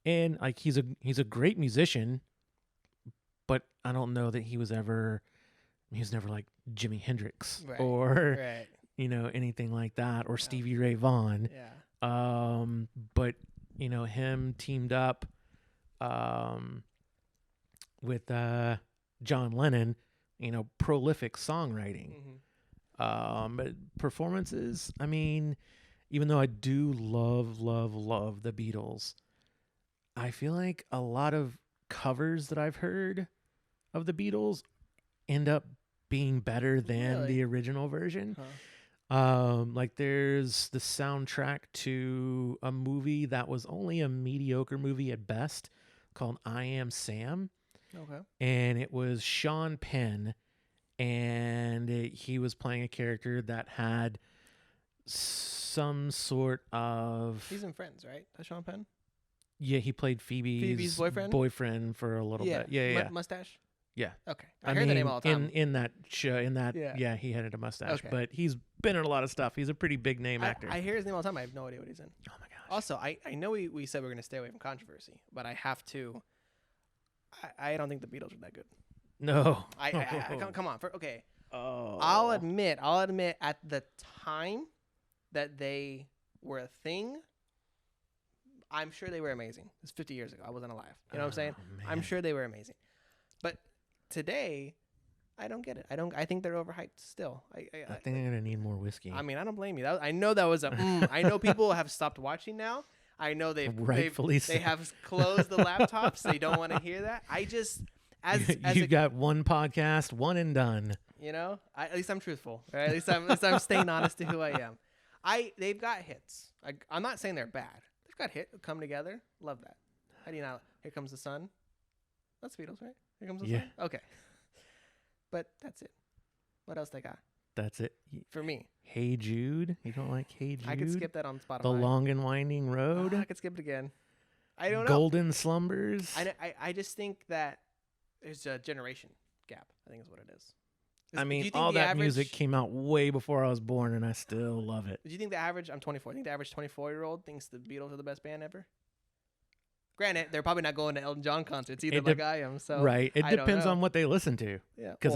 And like he's a great musician, but I don't know that he was never like Jimi Hendrix or anything like that, or Stevie Ray Vaughan. Yeah. But him teamed up with John Lennon, prolific songwriting. But performances, I mean, even though I do love the Beatles, I feel like a lot of covers that I've heard of the Beatles end up being better than the original version. Like there's the soundtrack to a movie that was only a mediocre movie at best called I Am Sam. Okay. And it was Sean Penn, and he was playing a character that had some sort of... He's in Friends, right? That's Sean Penn? Yeah, he played Phoebe's boyfriend for a little bit. Yeah. Mustache? Yeah. Okay. I hear the name all the time. In that show, yeah, he had a mustache. Okay. But he's been in a lot of stuff. He's a pretty big name actor. I hear his name all the time. I have no idea what he's in. Oh my gosh. Also, I know we said we're going to stay away from controversy, but I have to. I don't think the Beatles are that good. No. Come on. Okay. Oh. I'll admit at the time that they were a thing, I'm sure they were amazing. It's 50 years ago. I wasn't alive. You know what I'm saying? Man. I'm sure they were amazing. But today, I don't get it. I think they're overhyped still. I think I'm gonna need more whiskey. I mean, I don't blame you. I know that was I know people have stopped watching now. I know they have closed the laptops. They don't want to hear that. I just you got one podcast, one and done. At least I'm truthful. Right? At least I'm staying honest to who I am. They've got hits. I'm not saying they're bad. They've got hit come together. Love that. How do you not? Here Comes the Sun. That's Beatles, right? Here Comes the Sun. Okay. But that's it. What else they got? That's it for me. Hey Jude. You don't like Hey Jude? I could skip that on Spotify. The Long and Winding Road. I could skip it again. I don't know. Golden Slumbers. I just think that there's a generation gap. I think is what it is. I mean, all that music came out way before I was born, and I still love it. Do you think the average? I'm 24. I think the average 24-year-old thinks the Beatles are the best band ever. Granted, they're probably not going to Elton John concerts either, like I am. So right, it depends on what they listen to. Yeah, because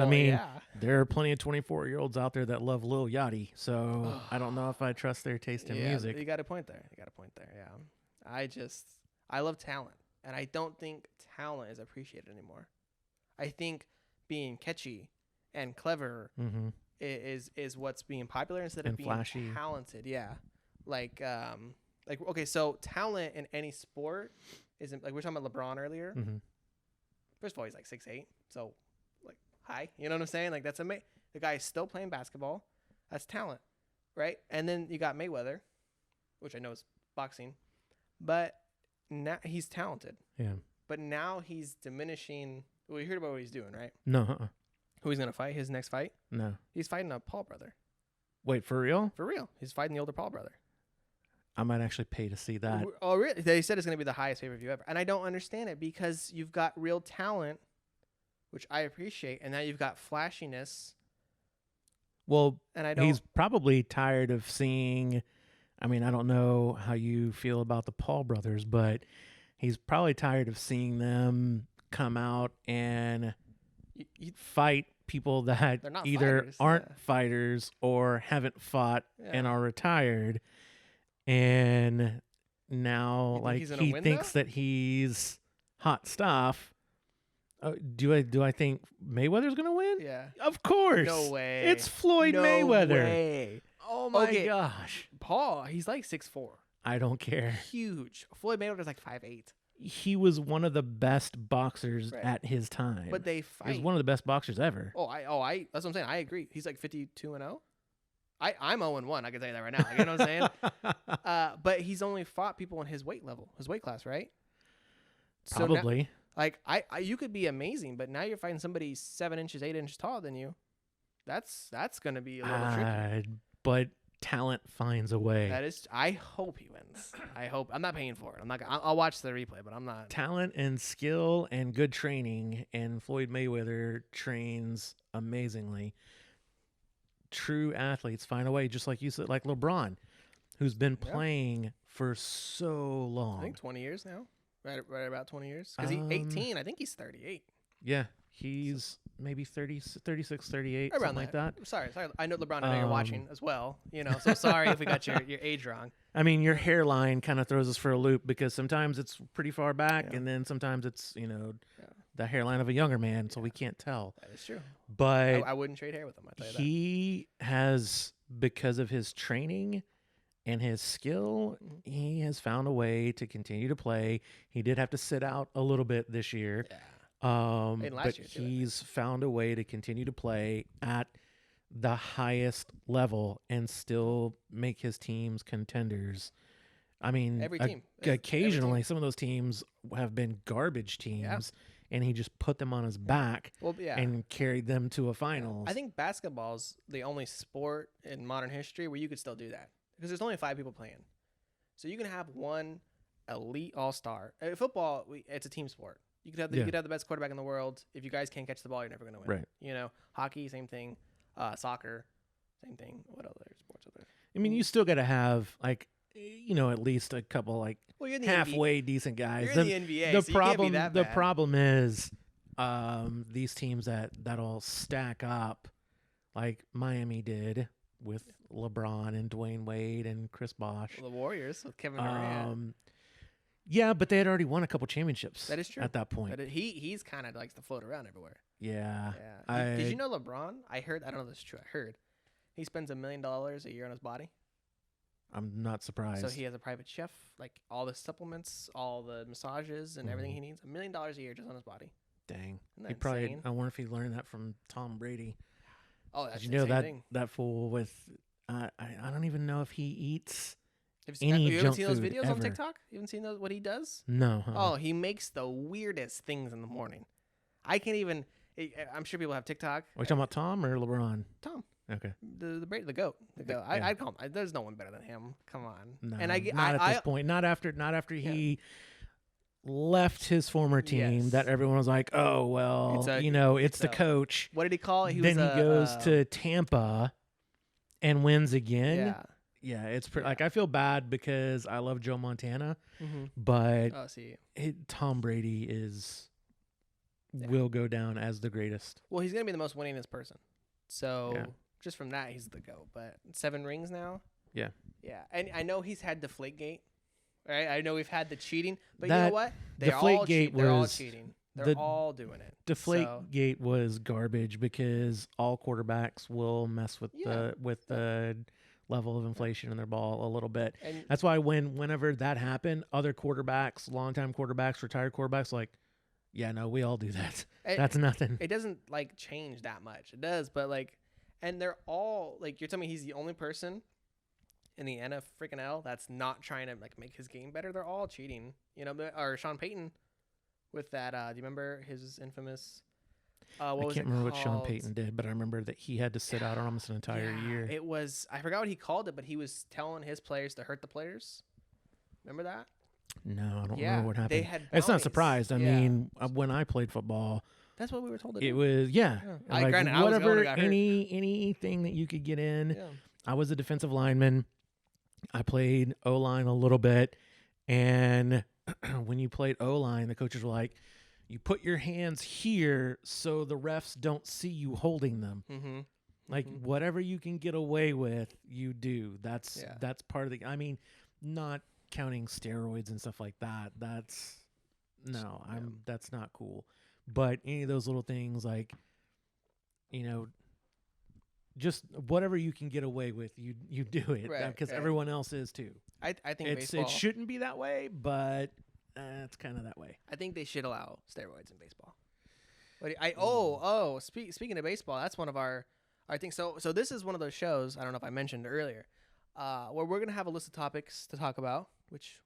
there are plenty of 24-year-olds out there that love Lil Yachty. So I don't know if I trust their taste in music. You got a point there. Yeah, I love talent, and I don't think talent is appreciated anymore. I think being catchy and clever is what's being popular instead of being flashy. Talented. Yeah, okay, so talent in any sport isn't like we were talking about LeBron earlier. First of all, he's like 6'8", so like high. You know what I'm saying? Like that's amazing. The guy is still playing basketball. That's talent, right? And then you got Mayweather, which I know is boxing, but now he's talented. Yeah. But now he's diminishing. Well, you heard about what he's doing, right? No. Who he's gonna fight? His next fight? No. He's fighting a Paul brother. Wait, for real? For real. He's fighting the older Paul brother. I might actually pay to see that. Oh, really? They said it's going to be the highest pay-per-view ever. And I don't understand it because you've got real talent, which I appreciate, and now you've got flashiness. Well, And I don't. he's probably tired of seeing. I mean, I don't know how you feel about the Paul brothers, but he's probably tired of seeing them come out and fight people that They're not either fighters, aren't yeah. fighters or haven't fought and Yeah. are retired. And now, You think like, he's gonna he win, thinks though? that he's hot stuff. Do I think Mayweather's gonna win? Yeah. Of course. No way. It's Floyd no Mayweather. Way. Oh my Okay. gosh. Paul, he's like 6'4". I don't care. Huge. Floyd Mayweather's like 5'8". He was one of the best boxers Right. at his time. But they He fight. was one of the best boxers ever. That's what I'm saying. I agree. He's like 52-0. I'm 0-1. I can tell you that right now. Like, you know what I'm saying? But he's only fought people in his weight level, his weight class, right? So now, Probably. like you could be amazing, but now you're fighting somebody 7 inches, 8 inches taller than you. That's gonna be a little tricky. But talent finds a way. That is. I hope he wins. I hope. I'm not paying for it. I'm not. I'll watch the replay, but I'm not. Talent and skill and good training, and Floyd Mayweather trains amazingly. True athletes find a way, just like you said, like LeBron, who's been playing for so long. I think 20 years now. Right about 20 years. Because he's 18. I think he's 38. Yeah, he's maybe 30, 36, 38, Around something like that. Sorry. I know LeBron. I know you're watching as well. You know, so sorry if we got your age wrong. I mean, your hairline kind of throws us for a loop because sometimes it's pretty far back, Yeah. and then sometimes it's the hairline of a younger man, so we can't tell. That is true. But I wouldn't trade hair with him. I tell you that. he has, because of his training and his skill, he has found a way to continue to play. He did have to sit out a little bit this year. Yeah. But last year too, I think. he's found a way to continue to play at the highest level and still make his teams contenders. I mean, Every team. occasionally some of those teams have been garbage teams, and he just put them on his back and carried them to a finals. I think basketball's the only sport in modern history where you could still do that because there's only 5 people playing. So you can have one elite all-star. Football, it's a team sport. You could have the best quarterback in the world. If you guys can't catch the ball, you're never going to win. Right. You know, hockey, same thing. Soccer, same thing. What other sports are there? I mean, you still got to have at least a couple You're in the halfway decent guys. You're in the NBA. So you can't be that the bad. problem is these teams that'll stack up like Miami did with LeBron and Dwayne Wade and Chris Bosh. Well, the Warriors with Kevin Durant. Yeah, but they had already won a couple championships. That is true. At that point. He's kind of likes to float around everywhere. Yeah. Did you know LeBron? I don't know if this is true. I heard he spends $1 million a year on his body. I'm not surprised. So he has a private chef, like all the supplements, all the massages, and everything he needs. $1 million a year just on his body. Dang. Isn't that He probably. insane? I wonder if he learned that from Tom Brady. Oh, that's Did you know the same that thing. that fool with? I don't even know if he eats. You haven't junk seen those food videos on ever. TikTok? You haven't seen what he does? No. Oh, he makes the weirdest things in the morning. I can't even. I'm sure people have TikTok. Are we talking about Tom or LeBron? Tom, Okay. the goat, the goat. Yeah. I'd call him. There's no one better than him. Come on. No, And not at this point. Not after he left his former team. Yes. That everyone was like, oh well, it's the coach. What did he call it? Then he goes to Tampa and wins again. Yeah. Yeah, it's like I feel bad because I love Joe Montana, Mm-hmm. but Oh, see. Tom Brady will go down as the greatest. Well, he's gonna be the most winningest person. So Yeah. just from that, he's the GOAT. But 7 rings now. Yeah. Yeah, and I know he's had Deflategate, right? I know we've had the cheating, but you That know what? They're all Deflategate They're all was cheating. They're all doing it. Deflategate was garbage because all quarterbacks will mess with Yeah. the level of inflation in their ball a little bit. And That's why whenever that happened, other quarterbacks, longtime quarterbacks, retired quarterbacks, like, yeah, no, we all do that. That's nothing. it doesn't like change that much. It does, but like, and they're all like, you're telling me he's the only person in the NFL that's not trying to like make his game better. They're all cheating, or Sean Payton with that. Do you remember his infamous? I can't remember what Sean Payton did, but I remember that he had to sit out almost an entire year. It was, I forgot what he called it, but he was telling his players to hurt the players. Remember that? No, I don't Yeah, remember what happened. they had It's not bounties. surprised. I Yeah. mean, when I played football, That's what we were told to It do. was Yeah. like Granted, I was the one whatever that got hurt. anything that you could get in. Yeah. I was a defensive lineman. I played O-line a little bit, and when you played O-line, the coaches were like, "You put your hands here so the refs don't see you holding them." Mm-hmm. Like whatever you can get away with, you do. That's part of the. I mean, not counting steroids and stuff like that. That's that's not cool. But any of those little things, like, just whatever you can get away with, you do it, because everyone else is too. I think baseball, it shouldn't be that way, but it's kind of that way. I think they should allow steroids in baseball. But speaking of baseball, that's one of our things. So this is one of those shows, I don't know if I mentioned earlier, where we're gonna have a list of topics to talk about, which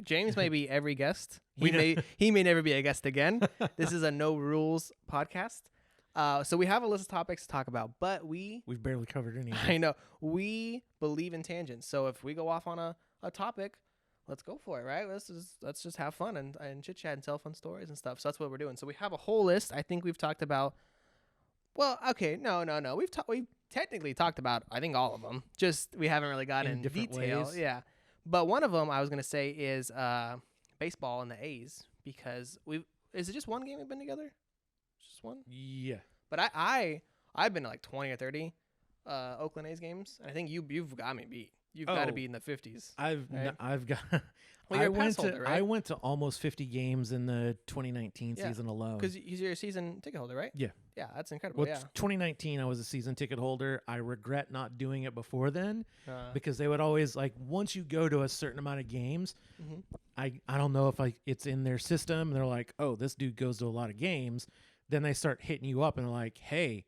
James may be every guest. He may never be a guest again. This is a no rules podcast. So we have a list of topics to talk about, but we've barely covered any. I know we believe in tangents. So if we go off on a topic, let's go for it, right? Let's just have fun and chit chat and tell fun stories and stuff. So that's what we're doing. So we have a whole list. I think we've talked about. Well, okay, no. We've technically talked about, I think, all of them. Just we haven't really gotten in different detail. ways. Yeah, but one of them I was gonna say is baseball and the A's, because is it just one game we've been together? Just one? Yeah. But I've been to like 20 or 30 Oakland A's games, and I think you've got me beat. You've got to be in the 50s. I've got. Well, you're a pass holder, right? I went to almost 50 games in the 2019 season alone. Because you're a season ticket holder, right? Yeah. Yeah, that's incredible. Well, 2019, I was a season ticket holder. I regret not doing it before then, because they would always, like, once you go to a certain amount of games, I don't know if it's in their system. They're like, oh, this dude goes to a lot of games. Then they start hitting you up and they're like, hey,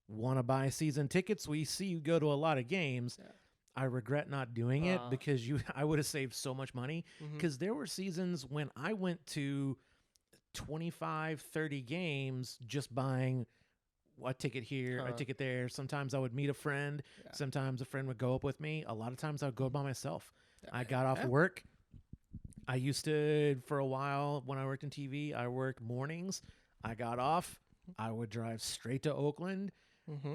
want to buy season tickets? We see you go to a lot of games. Yeah. I regret not doing it, because I would have saved so much money, because there were seasons when I went to 25, 30 games just buying a ticket here, a ticket there. Sometimes I would meet a friend. Yeah. Sometimes a friend would go up with me. A lot of times I would go by myself. I got off work. I used to, for a while when I worked in TV, I worked mornings. I got off. I would drive straight to Oakland,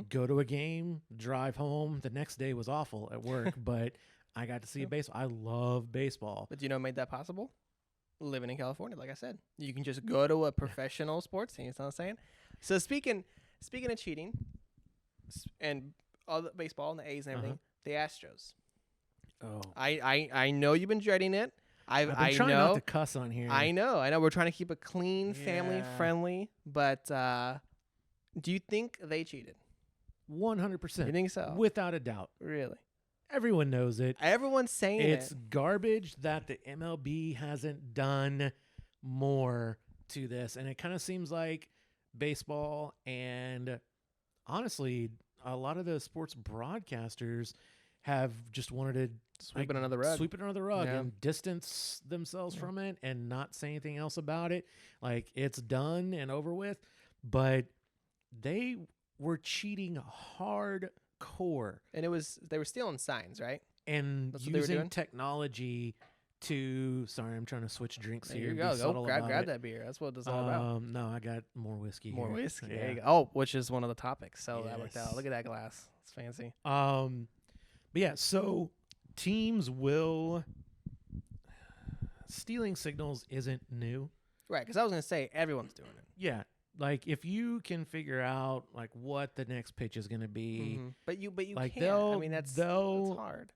go to a game, drive home. The next day was awful at work, but I got to see baseball. I love baseball. But do you know what made that possible? Living in California, like I said. You can just go to a professional sports team, you know what I'm saying? So speaking of cheating, and all the baseball and the A's and everything, the Astros. Oh. I know you've been dreading it. I've been trying not to cuss on here. I know. We're trying to keep it clean, family friendly. But do you think they cheated? 100%. You think so? Without a doubt. Really? Everyone knows it. Everyone's saying it's garbage that the MLB hasn't done more to this. And it kind of seems like baseball and, honestly, a lot of the sports broadcasters have just wanted to sweep it under the rug and distance themselves from it and not say anything else about it. Like, it's done and over with. But they were cheating hardcore. And they were stealing signs, right? And using technology to, sorry, I'm trying to switch drinks here. Here you go. Go grab that beer. That's what it's all about. No, I got more whiskey. More whiskey. Yeah. There you go. Oh, which is one of the topics. So that worked out. Look at that glass. It's fancy. But yeah, so teams will, stealing signals isn't new. Right, because I was going to say everyone's doing it. Yeah. Like, if you can figure out, like, what the next pitch is going to be. But you like, can't. I mean, that's hard.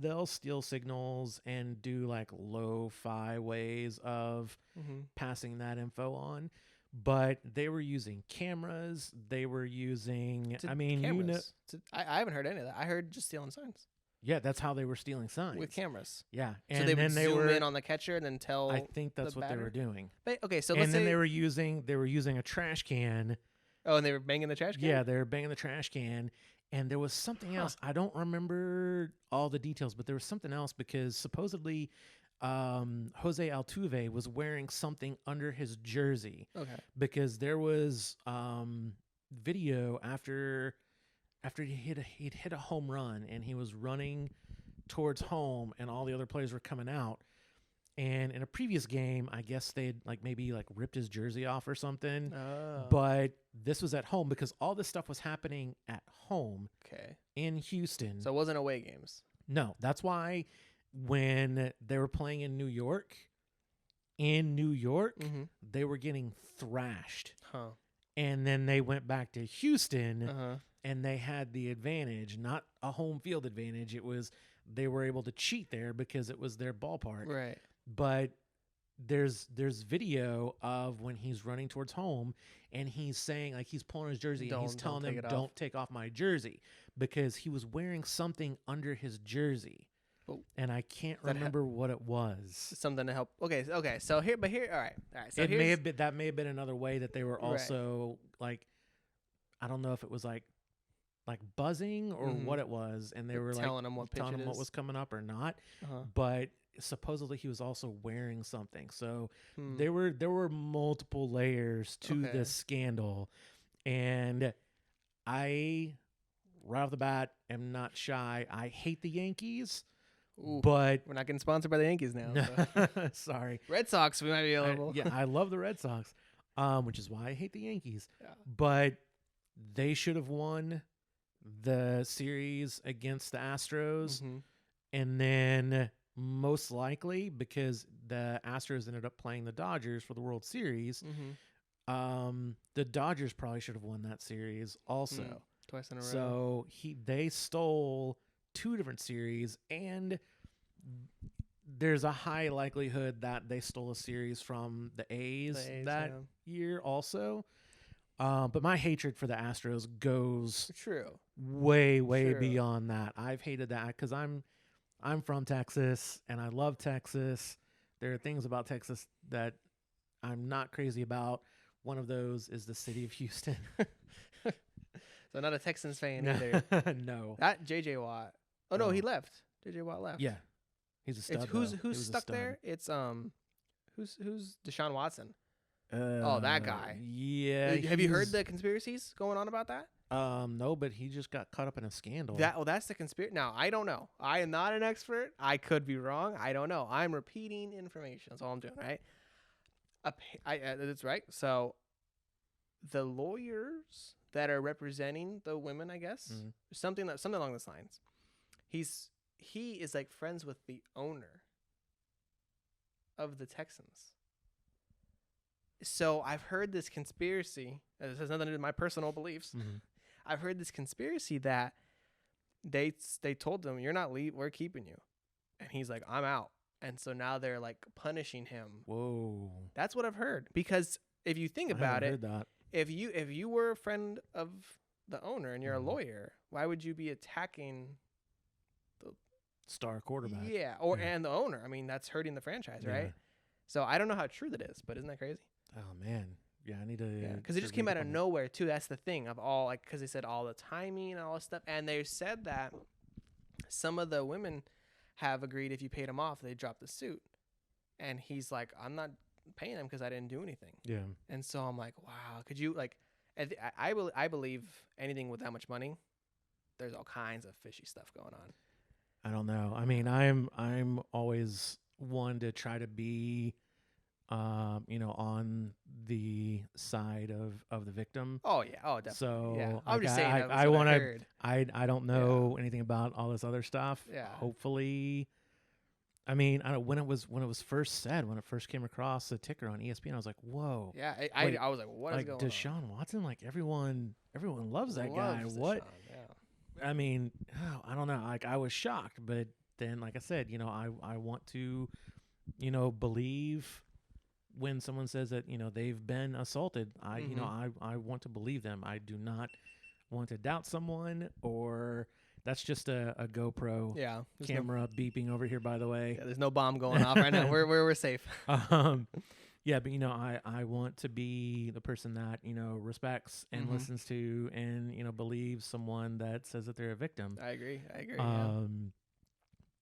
They'll steal signals and do, like, lo-fi ways of passing that info on. But they were using cameras. They were using, cameras. I haven't heard any of that. I heard just stealing signs. Yeah, that's how they were stealing signs. With cameras. Yeah. And so they would zoom in on the catcher and then tell I think that's what they were doing. But, okay, so let's say they were using a trash can. Oh, and they were banging the trash can? Yeah, they were banging the trash can. And there was something else. I don't remember all the details, but there was something else because supposedly Jose Altuve was wearing something under his jersey. Okay. Because there was video after he'd hit a home run and he was running towards home and all the other players were coming out And in a previous game, I guess they'd like maybe like ripped his jersey off or something. Oh. But this was at home because all this stuff was happening at home Okay. in Houston. So it wasn't away games. No, that's why when they were playing in New York, Mm-hmm. they were getting thrashed. Huh. And then they went back to Houston Uh-huh. and they had the advantage, not a home field advantage. It was they were able to cheat there because it was their ballpark. Right. But there's video of when he's running towards home and he's saying, like, he's pulling his jersey and he's telling them, don't take off my jersey, because he was wearing something under his jersey. Oh. And I can't remember what it was. Something to help. Okay. So here, all right. So it may have been another way that they were also like, I don't know if it was like buzzing or what it was, and they were telling him what was coming up or not. Uh-huh. But supposedly he was also wearing something. So there were multiple layers to this scandal, and I, right off the bat, am not shy. I hate the Yankees. Ooh, but we're not getting sponsored by the Yankees now. So. Sorry. Red Sox, we might be eligible. I love the Red Sox, which is why I hate the Yankees. Yeah. But they should have won the series against the Astros. Mm-hmm. And then most likely, because the Astros ended up playing the Dodgers for the World Series, the Dodgers probably should have won that series also. Twice in a row. So they stole 2 different series, and there's a high likelihood that they stole a series from the A's that year also. But my hatred for the Astros goes way beyond that. I've hated that because I'm from Texas and I love Texas. There are things about Texas that I'm not crazy about. One of those is the city of Houston. So not a Texans fan either. No. That J.J. Watt. Oh, no, he left. J.J. Watt left. Yeah. He's a stud. Who's stuck there? It's who's Deshaun Watson? That guy. Yeah. Have you heard the conspiracies going on about that? No, but he just got caught up in a scandal. That's the conspiracy. Now, I don't know. I am not an expert. I could be wrong. I don't know. I'm repeating information. That's all I'm doing, right? That's right. So the lawyers that are representing the women, I guess, something along those lines. He is like friends with the owner of the Texans. So I've heard this conspiracy. This has nothing to do with my personal beliefs. Mm-hmm. I've heard this conspiracy that they told him, "You're not leave. We're keeping you," and he's like, "I'm out." And so now they're like punishing him. Whoa. That's what I've heard. Because if you think about it, if you were a friend of the owner and you're a lawyer, why would you be attacking the star quarterback? Yeah, and the owner. I mean, that's hurting the franchise, right? So I don't know how true that is, but isn't that crazy? Oh man, yeah, I need to. Because it just came out of nowhere too. That's the thing of all, like, because they said all the timing and all this stuff, and they said that some of the women have agreed if you paid him off, they drop the suit, and he's like, I'm not paying him because I didn't do anything. Yeah. And so I'm like, wow, could you like? I believe anything with that much money, there's all kinds of fishy stuff going on. I don't know. I mean, I'm always one to try to be, on the side of the victim. Oh yeah. Oh definitely. So yeah. I'm like, just saying. I want to. I don't know anything about all this other stuff. Yeah. Hopefully. I mean, I don't, when it was first said, when it first came across the ticker on ESPN, I was like, "Whoa!" Yeah, I was like, "What is going on?" Deshaun Watson, like everyone loves that guy. What? Deshaun, yeah. I mean, I don't know. Like I was shocked, but then, like I said, I want to, believe when someone says that they've been assaulted. I want to believe them. I do not want to doubt someone or. That's just a GoPro camera beeping over here, by the way. Yeah, there's no bomb going off right now. We're safe. Yeah, but I want to be the person that respects and listens to and believes someone that says that they're a victim. I agree.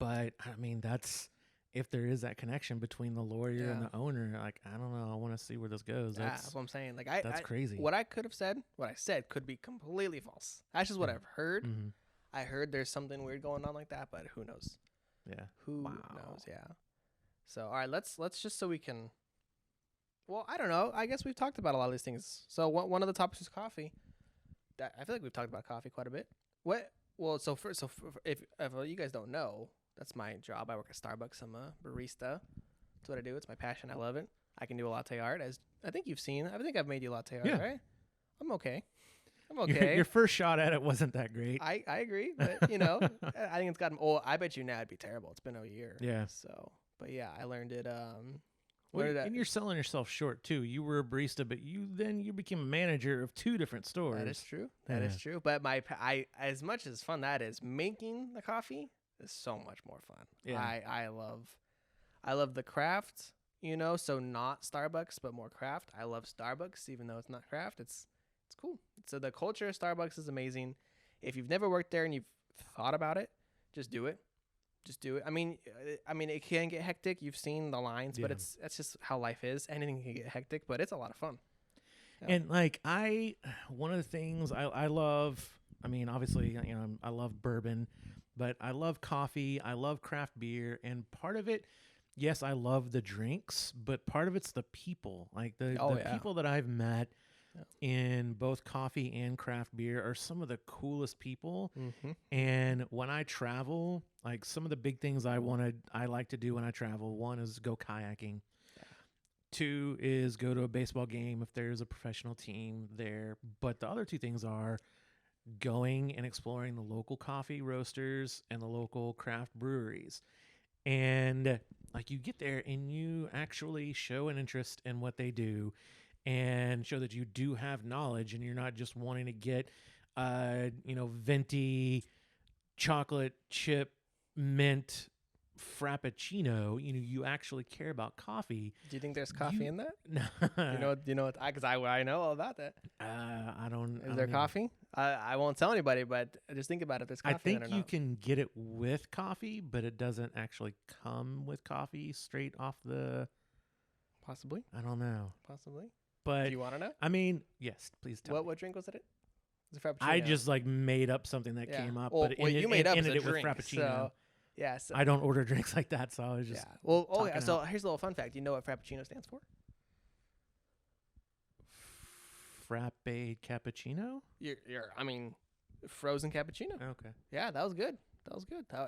But I mean, that's if there is that connection between the lawyer and the owner. Like, I don't know. I want to see where this goes. That's what I'm saying. Like, that's crazy. What I could have said, what I said, could be completely false. That's just what I've heard. Mm-hmm. I heard there's something weird going on like that, but who knows? Yeah. Who knows? Yeah. So all right, let's just so we can. Well, I don't know. I guess we've talked about a lot of these things. So one of the topics is coffee. That I feel like we've talked about coffee quite a bit. What? Well, if you guys don't know, that's my job. I work at Starbucks. I'm a barista. That's what I do. It's my passion. I love it. I can do a latte art, as I think you've seen. I think I've made you latte art, Yeah. right? I'm okay. I'm Your, okay. your first shot at it wasn't that great. I agree, but I think it's gotten. Oh, I bet you now it'd be terrible. It's been a year. Yeah. So, but yeah, I learned it. Well, learned that. and you're selling yourself short too. You were a barista, but you became a manager of 2 different stores. That is true. That is true. But as much as fun that is, making the coffee is so much more fun. Yeah. I love the craft. So not Starbucks, but more craft. I love Starbucks, even though it's not craft. It's cool. So the culture of Starbucks is amazing. If you've never worked there and you've thought about it, just do it. Just do it. I mean, it can get hectic. You've seen the lines, but that's just how life is. Anything can get hectic, but it's a lot of fun. Yeah. And one of the things I love, I mean, obviously, I love bourbon, but I love coffee. I love craft beer. And part of it, yes, I love the drinks, but part of it's the people. Like the people that I've met in both coffee and craft beer are some of the coolest people. Mm-hmm. And when I travel, like some of the big things I like to do when I travel, one is go kayaking. 2 is go to a baseball game if there's a professional team there. But the other 2 things are going and exploring the local coffee roasters and the local craft breweries. And like you get there and you actually show an interest in what they do and show that you do have knowledge and you're not just wanting to get venti chocolate chip mint frappuccino. You actually care about coffee. Do you think there's coffee in that? No. Because I know all about that. I don't. Is there coffee? I won't tell anybody, but just think about it. There's coffee. I think in it or you not. can get it with coffee, but it doesn't actually come with coffee straight off the. Possibly. I don't know. Possibly. But do you want to know? I mean, yes, please tell me. What drink was it? It's a frappuccino. I just made up something that came up, well, but you made up ended a it with drink, frappuccino. So, yeah, so, I don't order drinks like that, so I was just So here's a little fun fact. Do you know what frappuccino stands for? Frappe cappuccino. Frozen cappuccino. Okay. Yeah, that was good.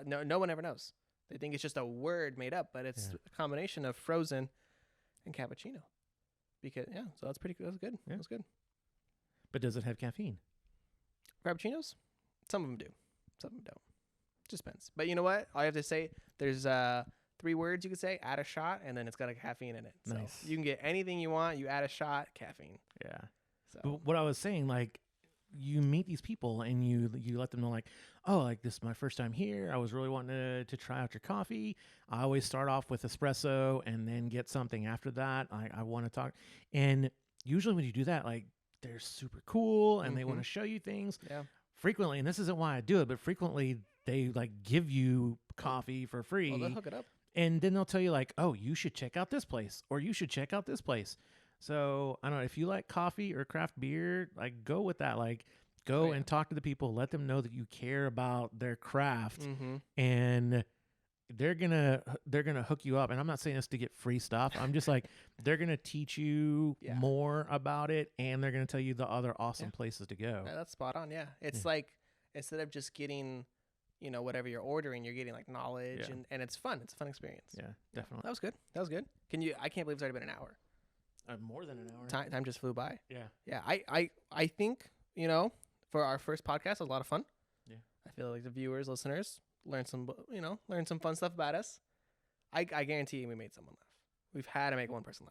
No one ever knows. They think it's just a word made up, but it's a combination of frozen and cappuccino. So that's pretty good. That was good. Yeah. That was good. But does it have caffeine? Frappuccinos? Some of them do. Some of them don't. Just depends. But you know what? All you have to say, there's 3 words you could say, add a shot, and then it's got a caffeine in it. So nice. you can get anything you want. You add a shot, caffeine. Yeah. So But what I was saying, like, you meet these people and you let them know, like, oh, like this is my first time here. I was really wanting to try out your coffee. I always start off with espresso and then get something after that. I want to talk. And usually when you do that, like, they're super cool and they want to show you things. Yeah. Frequently, and this isn't why I do it, but frequently they like give you coffee for free. Well, they'll hook it up. And then they'll tell you like, oh, you should check out this place or you should check out this place. So I don't know if you like coffee or craft beer, like go with that. Like go and talk to the people, let them know that you care about their craft, and they're gonna hook you up. And I'm not saying this to get free stuff. I'm just like they're gonna teach you more about it, and they're gonna tell you the other awesome places to go. Yeah, that's spot on. Yeah, it's like instead of just getting, whatever you're ordering, you're getting like knowledge, and it's fun. It's a fun experience. Yeah, definitely. That was good. I can't believe it's already been an hour. More than an hour. Time just flew by. Yeah. Yeah. I think, for our first podcast, it was a lot of fun. Yeah. I feel like the viewers, listeners learn some fun stuff about us. I guarantee you we made someone laugh. We've had to make one person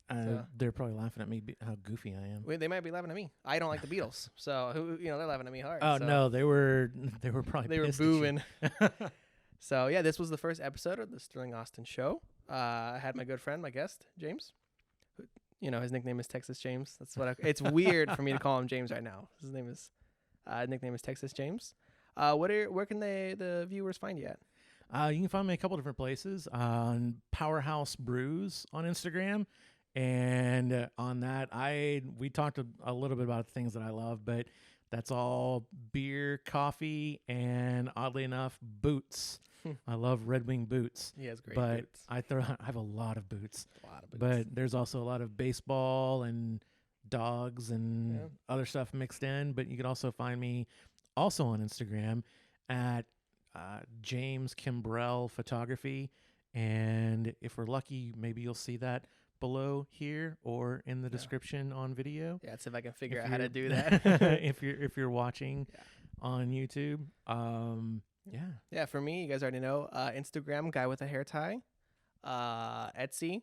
laugh. They're probably laughing at me how goofy I am. They might be laughing at me. I don't like the Beatles. So they're laughing at me hard. Oh, so. no, they were probably They were pissed at booing. So yeah, this was the first episode of the Sterling Austin Show. I had my good friend, my guest, James. His nickname is Texas James. That's what it's weird for me to call him James right now. His nickname is Texas James. Where can the viewers find you at? You can find me a couple different places on Powerhouse Brews on Instagram. And on that, we talked a little bit about things that I love, but that's all beer, coffee, and oddly enough, boots. I love Red Wing boots. He has great But boots. I have a lot of boots. A lot of boots. But there's also a lot of baseball and dogs and Yeah. other stuff mixed in. But you can also find me also on Instagram at James Kimbrell Photography. And if we're lucky, maybe you'll see that below here or in the description on video. Yeah, let's see if I can figure If out how to you're- do that. if you're watching on YouTube. Yeah, for me, you guys already know. Instagram, guy with a hair tie. Etsy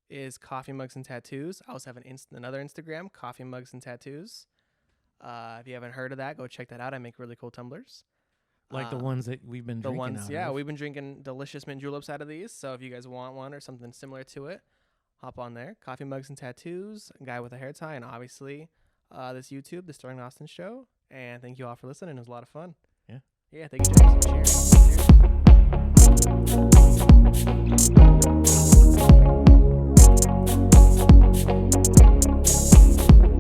is Coffee Mugs and Tattoos. I also have another Instagram, Coffee Mugs and Tattoos. If you haven't heard of that, go check that out. I make really cool tumblers. Like the ones that we've been drinking out of. We've been drinking delicious mint juleps out of these. So if you guys want one or something similar to it, hop on there. Coffee Mugs and Tattoos, guy with a hair tie, and obviously this YouTube, the Sterling Austin Show. And thank you all for listening. It was a lot of fun. Yeah, thank you, James. Cheers. Cheers.